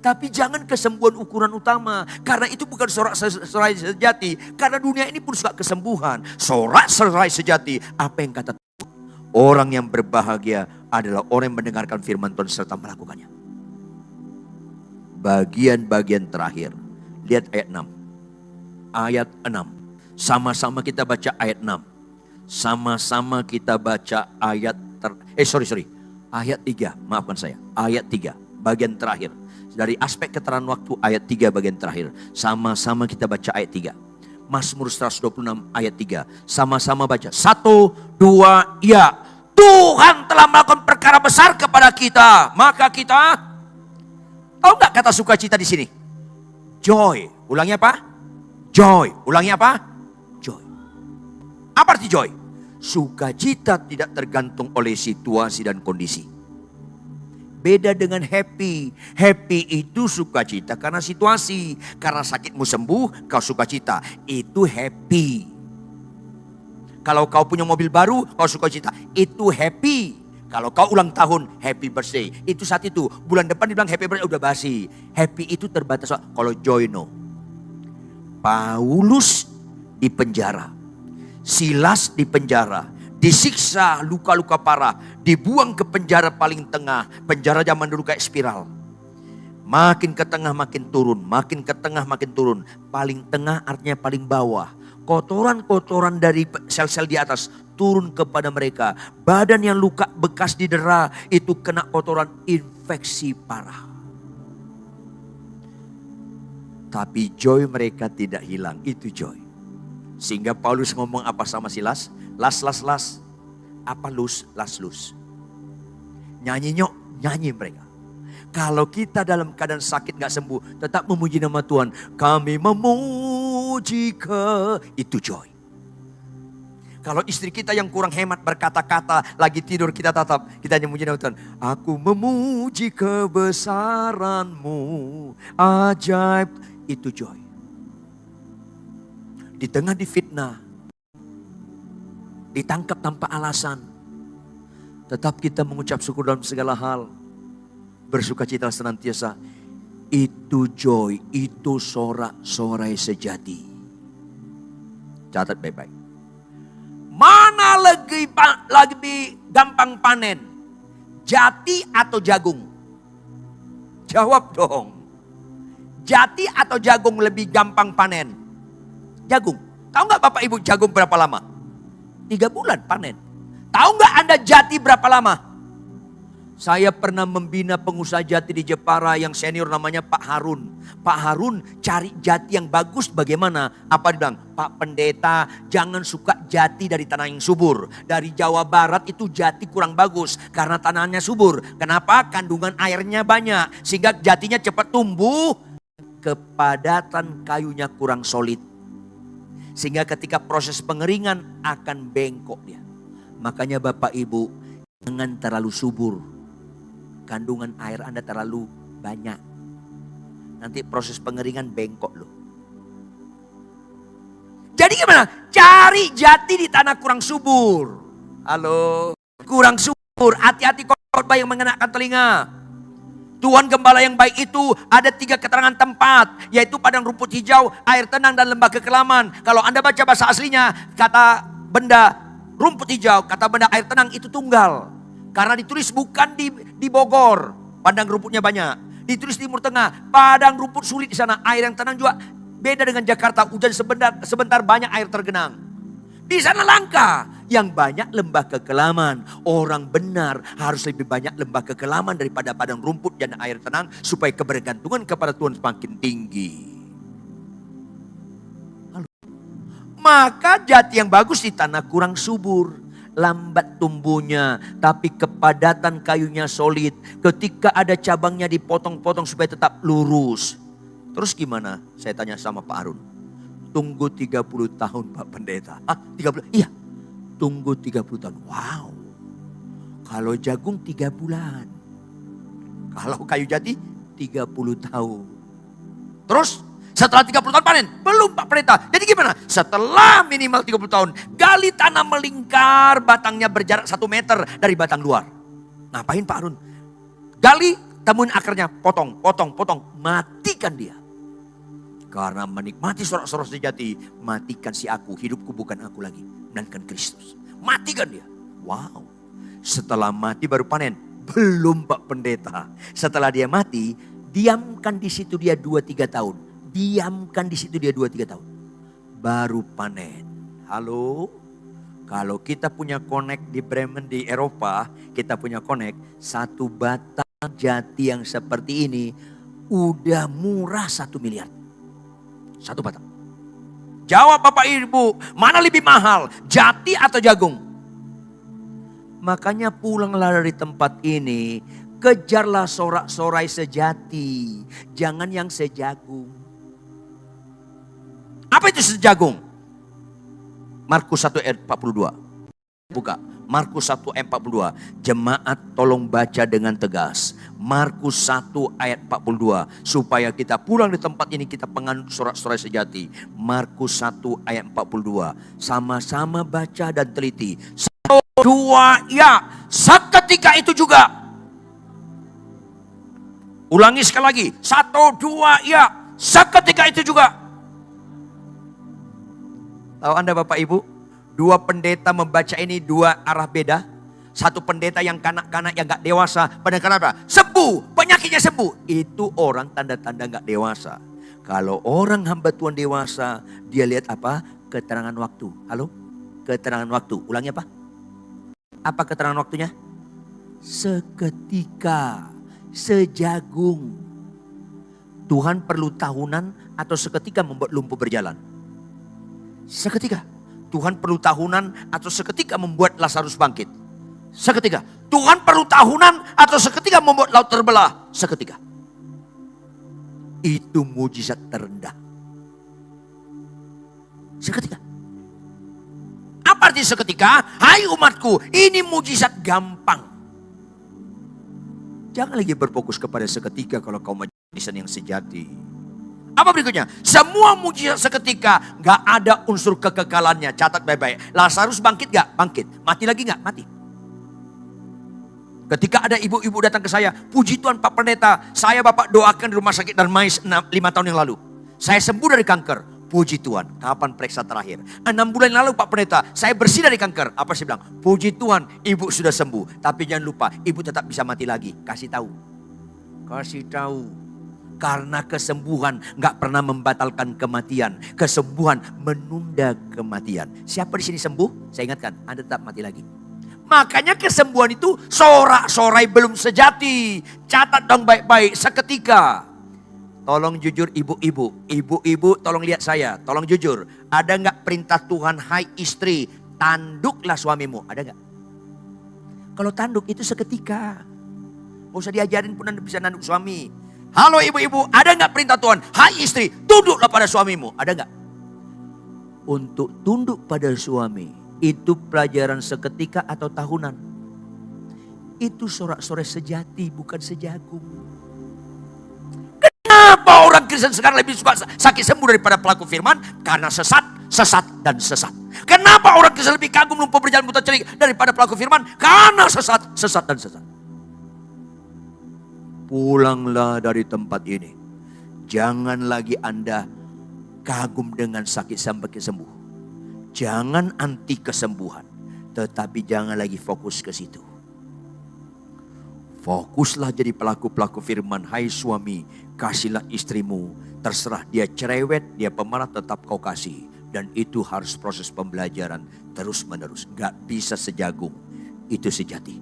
Tapi jangan kesembuhan ukuran utama. Karena itu bukan sorak-serai sejati. Karena dunia ini pun suka kesembuhan. Sorak-serai sejati. Apa yang kata Tuhan? Orang yang berbahagia adalah orang yang mendengarkan firman Tuhan serta melakukannya. Bagian-bagian terakhir. Lihat ayat 6. Ayat 6. Sama-sama kita baca ayat 6. Sama-sama kita baca ayat ayat 3. Maafkan saya. Ayat 3. Bagian terakhir. Dari aspek keterangan waktu ayat 3 bagian terakhir. Sama-sama kita baca ayat 3. Mazmur 126 ayat 3. Sama-sama baca. 1, 2, ya. Tuhan telah melakukan perkara besar kepada kita. Maka kita, tahu nggak kata sukacita di sini? Joy. Ulangnya apa? Joy. Ulangnya apa? Joy. Apa arti joy? Sukacita tidak tergantung oleh situasi dan kondisi. Beda dengan happy. Happy itu sukacita karena situasi. Karena sakitmu sembuh, kau sukacita. Itu happy. Kalau kau punya mobil baru, kau sukacita. Itu happy. Kalau kau ulang tahun, happy birthday. Itu saat itu. Bulan depan dibilang happy birthday, udah basi. Happy itu terbatas. Kalau joy no. Paulus di penjara. Silas di penjara. Disiksa luka-luka parah. Dibuang ke penjara paling tengah. Penjara zaman dulu kayak spiral. Makin ke tengah makin turun. Makin ke tengah makin turun. Paling tengah artinya paling bawah. Kotoran-kotoran dari sel-sel di atas turun kepada mereka. Badan yang luka bekas didera itu kena kotoran infeksi parah. Tapi joy mereka tidak hilang. Itu joy. Sehingga Paulus ngomong apa sama Silas? Las. Apa lus? Las. Nyanyi nyok, nyanyi mereka. Kalau kita dalam keadaan sakit gak sembuh, tetap memuji nama Tuhan. Kami memuji itu joy. Kalau istri kita yang kurang hemat berkata-kata, lagi tidur kita tatap, kita hanya memuji nama Tuhan. Aku memuji kebesaran-Mu, ajaib. Itu joy. Di tengah difitnah, ditangkap tanpa alasan, tetap kita mengucap syukur dalam segala hal. Bersukacita senantiasa. Itu joy, itu sorak-sorai sejati. Catat baik-baik. Mana lebih gampang panen? Jati atau jagung? Jawab dong. Jati atau jagung lebih gampang panen? Jagung. Tahu nggak Bapak Ibu jagung berapa lama? 3 bulan panen. Tahu nggak Anda jati berapa lama? Saya pernah membina pengusaha jati di Jepara yang senior namanya Pak Harun. Pak Harun cari jati yang bagus bagaimana? Apa dia bilang? Pak Pendeta jangan suka jati dari tanah yang subur. Dari Jawa Barat itu jati kurang bagus karena tanahnya subur. Kenapa? Kandungan airnya banyak sehingga jatinya cepat tumbuh. Kepadatan kayunya kurang solid. Sehingga ketika proses pengeringan akan bengkok dia. Makanya Bapak Ibu jangan terlalu subur. Kandungan air Anda terlalu banyak. Nanti proses pengeringan bengkok loh. Jadi gimana? Cari jati di tanah kurang subur. Halo? Kurang subur. Hati-hati khotbah yang mengenakan telinga. Tuhan Gembala yang baik itu ada 3 keterangan tempat. Yaitu padang rumput hijau, air tenang dan lembah kekelaman. Kalau Anda baca bahasa aslinya, kata benda rumput hijau, kata benda air tenang itu tunggal. Karena ditulis bukan di Bogor, padang rumputnya banyak. Ditulis Timur Tengah, padang rumput sulit di sana. Air yang tenang juga beda dengan Jakarta, hujan sebentar banyak air tergenang. Di sana langka, yang banyak lembah kekelaman. Orang benar harus lebih banyak lembah kekelaman daripada padang rumput dan air tenang. Supaya kebergantungan kepada Tuhan semakin tinggi. Maka jati yang bagus di tanah kurang subur. Lambat tumbuhnya, tapi kepadatan kayunya solid. Ketika ada cabangnya dipotong-potong supaya tetap lurus. Terus gimana? Saya tanya sama Pak Harun. Tunggu 30 tahun Pak Pendeta. 30? Iya. Tunggu 30 tahun. Wow. Kalau jagung 3 bulan. Kalau kayu jati 30 tahun. Terus? Setelah 30 tahun panen? Belum Pak Pendeta. Jadi gimana? Setelah minimal 30 tahun. Gali tanah melingkar. Batangnya berjarak 1 meter dari batang luar. Ngapain Pak Harun? Gali, temuin akarnya. Potong. Matikan dia. Karena menikmati sorak-sorai sejati. Matikan si aku. Hidupku bukan aku lagi. Melainkan Kristus. Matikan dia. Wow. Setelah mati baru panen. Belum Pak Pendeta. Setelah dia mati. Diamkan di situ dia 2-3 tahun. Diamkan di situ dia 2-3 tahun. Baru panen. Halo? Kalau kita punya connect di Bremen di Eropa. Kita punya connect. 1 batang jati yang seperti ini. Udah murah 1 miliar. 1 batang. Jawab Bapak Ibu. Mana lebih mahal? Jati atau jagung? Makanya pulanglah dari tempat ini. Kejarlah sorak-sorai sejati. Jangan yang sejagung. Apa itu sejagung? Markus 1 ayat 42. Buka. Markus 1 ayat 42. Jemaat tolong baca dengan tegas. Markus 1 ayat 42. Supaya kita pulang di tempat ini kita penganut sorak-sorai sejati. Markus 1 ayat 42. Sama-sama baca dan teliti. 1, 2, ya. Seketika itu juga. Ulangi sekali lagi. 1, 2, ya. Seketika itu juga. Tahu Anda Bapak Ibu, 2 pendeta membaca ini 2 arah beda. 1 pendeta yang kanak-kanak yang gak dewasa. Pada kenapa? Sembuh, penyakitnya sembuh. Itu orang tanda-tanda gak dewasa. Kalau orang hamba Tuhan dewasa, dia lihat apa? Keterangan waktu. Halo? Keterangan waktu. Ulangi apa? Apa keterangan waktunya? Seketika, sejagung. Tuhan perlu tahunan atau seketika membuat lumpuh berjalan? Seketika. Tuhan perlu tahunan atau seketika membuat Lazarus bangkit? Seketika. Tuhan perlu tahunan atau seketika membuat laut terbelah? Seketika. Itu mujizat terendah. Seketika. Apa arti seketika? Hai umatku, ini mujizat gampang. Jangan lagi berfokus kepada seketika kalau kau manusia yang sejati. Apa berikutnya? Semua mujizat seketika, gak ada unsur kekekalannya. Catat baik-baik. Lazarus bangkit gak? Bangkit. Mati lagi gak? Mati. Ketika ada ibu-ibu datang ke saya, puji Tuhan Pak Pendeta, saya Bapak doakan di rumah sakit Darmais 5 tahun yang lalu. Saya sembuh dari kanker. Puji Tuhan, kapan periksa terakhir? 6 bulan lalu Pak Pendeta, saya bersih dari kanker. Apa saya bilang? Puji Tuhan, ibu sudah sembuh. Tapi jangan lupa, ibu tetap bisa mati lagi. Kasih tahu. Kasih tahu. Karena kesembuhan gak pernah membatalkan kematian. Kesembuhan menunda kematian. Siapa di sini sembuh? Saya ingatkan, Anda tetap mati lagi. Makanya kesembuhan itu sorak-sorai belum sejati. Catat dong baik-baik, seketika. Tolong jujur ibu-ibu. Ibu-ibu tolong lihat saya, tolong jujur. Ada gak perintah Tuhan, hai istri, tanduklah suamimu? Ada gak? Kalau tanduk itu seketika. Gak usah diajarin pun Anda bisa nanduk suami. Halo ibu-ibu, ada gak perintah Tuhan, hai istri, tunduklah pada suamimu? Ada gak? Untuk tunduk pada suami, itu pelajaran seketika atau tahunan. Itu sorak-sorai sejati, bukan sejagung. Kenapa orang Kristen sekarang lebih suka sakit sembuh daripada pelaku firman? Karena sesat, dan sesat. Kenapa orang Kristen lebih kagum lumpuh berjalan buta celik daripada pelaku firman? Karena sesat, dan sesat. Pulanglah dari tempat ini. Jangan lagi Anda kagum dengan sakit sampai sembuh. Jangan anti kesembuhan. Tetapi jangan lagi fokus ke situ. Fokuslah jadi pelaku-pelaku firman. Hai suami, kasihlah istrimu. Terserah dia cerewet, dia pemarah, tetap kau kasih. Dan itu harus proses pembelajaran terus menerus. Gak bisa sejagung. Itu sejati.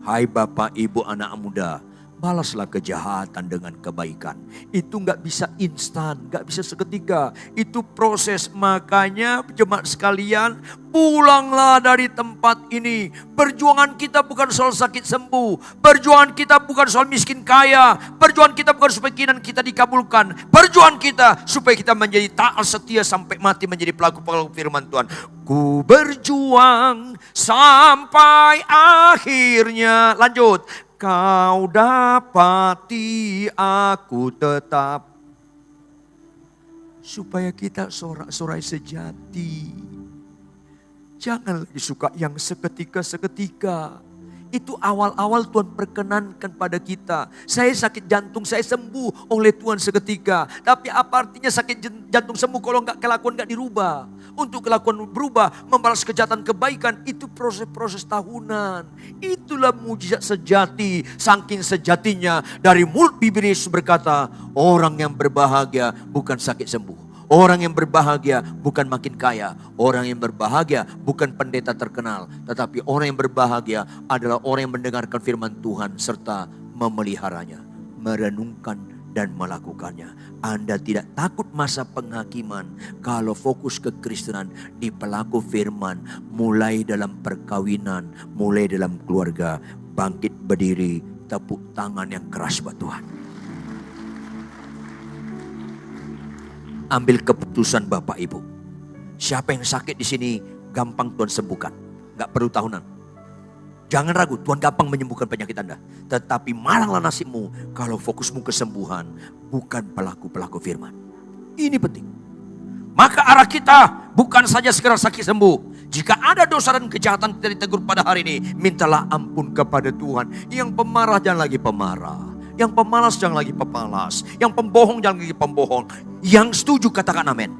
Hai bapak, ibu, anak muda. Balaslah kejahatan dengan kebaikan. Itu gak bisa instan, gak bisa seketika. Itu proses. Makanya jemaat sekalian, pulanglah dari tempat ini. Perjuangan kita bukan soal sakit sembuh. Perjuangan kita bukan soal miskin kaya. Perjuangan kita bukan supaya keinginan kita dikabulkan. Perjuangan kita supaya kita menjadi taat setia sampai mati menjadi pelaku-pelaku firman Tuhan. Ku berjuang sampai akhirnya. Lanjut. Kau dapati aku tetap. Supaya kita sorak-sorai sejati. Jangan lagi suka yang seketika-seketika. Itu awal-awal Tuhan perkenankan pada kita. Saya sakit jantung, saya sembuh oleh Tuhan seketika. Tapi apa artinya sakit jantung sembuh kalau kelakuan gak dirubah? Untuk kelakuan berubah, membalas kejahatan kebaikan, itu proses-proses tahunan. Itulah mujizat sejati, saking sejatinya dari mulut bibir Yesus berkata, orang yang berbahagia bukan sakit sembuh. Orang yang berbahagia bukan makin kaya. Orang yang berbahagia bukan pendeta terkenal. Tetapi orang yang berbahagia adalah orang yang mendengarkan firman Tuhan serta memeliharanya, merenungkan dan melakukannya. Anda tidak takut masa penghakiman kalau fokus kekristenan di pelaku firman, mulai dalam perkawinan, mulai dalam keluarga. Bangkit berdiri, tepuk tangan yang keras buat Tuhan. Ambil keputusan Bapak Ibu. Siapa yang sakit di sini gampang Tuhan sembuhkan. Gak perlu tahunan. Jangan ragu, Tuhan gampang menyembuhkan penyakit Anda. Tetapi malanglah nasibmu kalau fokusmu kesembuhan, bukan pelaku-pelaku firman. Ini penting. Maka arah kita bukan saja segera sakit sembuh. Jika ada dosa dan kejahatan kita ditegur pada hari ini, mintalah ampun kepada Tuhan. Yang pemarah jangan lagi pemarah. Yang pemalas jangan lagi pemalas. Yang pembohong jangan lagi pembohong. Yang setuju katakan amin.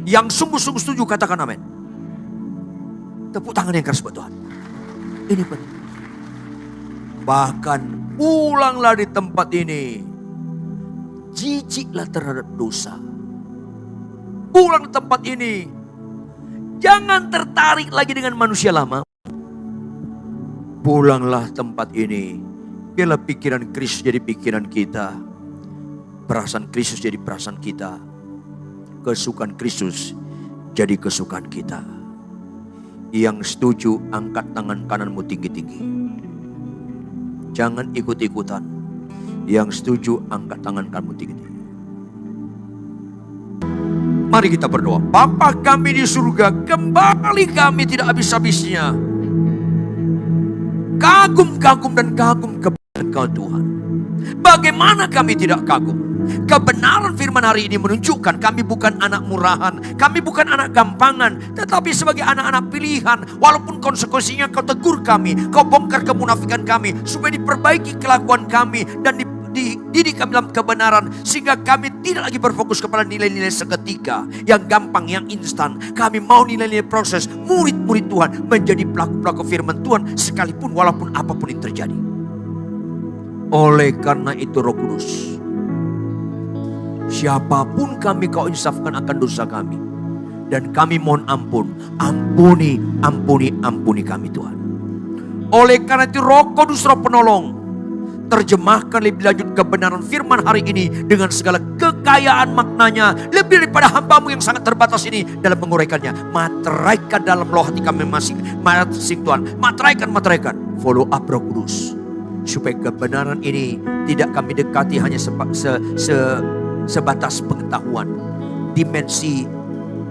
Yang sungguh-sungguh setuju katakan amin. Tepuk tangan yang keras buat Tuhan. Ini penting. Bahkan pulanglah di tempat ini. Jijiklah terhadap dosa. Pulang di tempat ini. Jangan tertarik lagi dengan manusia lama. Pulanglah tempat ini. Biarlah pikiran Kristus jadi pikiran kita. Perasaan Kristus jadi perasaan kita. Kesukaan Kristus jadi kesukaan kita. Yang setuju angkat tangan kananmu tinggi-tinggi. Jangan ikut-ikutan. Yang setuju angkat tangan kananmu tinggi-tinggi. Mari kita berdoa. Bapa kami di surga, kembali kami tidak habis-habisnya kagum-kagum dan kagum kepada Engkau Tuhan. Bagaimana kami tidak kagum? Kebenaran firman hari ini menunjukkan kami bukan anak murahan, kami bukan anak gampangan, tetapi sebagai anak-anak pilihan. Walaupun konsekuensinya Kau tegur kami, Kau bongkar kemunafikan kami, supaya diperbaiki kelakuan kami dan dididik kami dalam kebenaran, sehingga kami tidak lagi berfokus kepada nilai-nilai seketika yang gampang, yang instan. Kami mau nilai-nilai proses, murid-murid Tuhan menjadi pelaku-pelaku firman Tuhan sekalipun walaupun apapun yang terjadi. Oleh karena itu Roh Kudus, siapapun kami Kau insafkan akan dosa kami, dan kami mohon ampun. Ampuni kami Tuhan. Oleh karena itu Roh Kudus, Roh Penolong, terjemahkan lebih lanjut kebenaran firman hari ini dengan segala kekayaan maknanya, lebih daripada hamba-Mu yang sangat terbatas ini dalam menguraikannya. Materaikan dalam loh hati kami masing-masing Tuhan. Materaikan. Follow up Roh Kudus, supaya kebenaran ini tidak kami dekati hanya sebatas pengetahuan, dimensi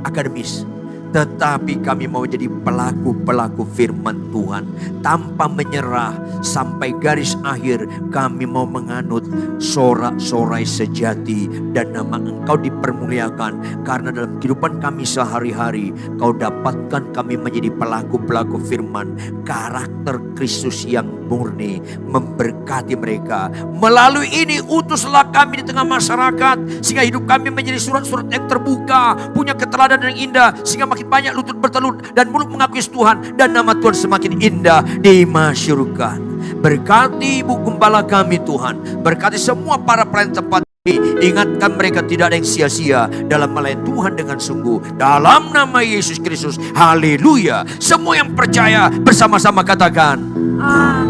akademis, tetapi kami mau jadi pelaku-pelaku firman Tuhan tanpa menyerah sampai garis akhir. Kami mau menganut sorak-sorai sejati dan nama Engkau dipermuliakan, karena dalam kehidupan kami sehari-hari Kau dapatkan kami menjadi pelaku-pelaku firman. Karakter Kristus yang murni memberkati mereka. Melalui ini utuslah kami di tengah masyarakat, sehingga hidup kami menjadi surat-surat yang terbuka, punya keteladanan yang indah, sehingga makin banyak lutut bertelut dan mulut mengakui Tuhan, dan nama Tuhan semakin indah dimasyurkan. Berkati Ibu Gembala kami Tuhan, berkati semua para pelayan tempat ini. Ingatkan mereka tidak ada yang sia-sia dalam melayani Tuhan dengan sungguh. Dalam nama Yesus Kristus, haleluya. Semua yang percaya bersama-sama katakan amin.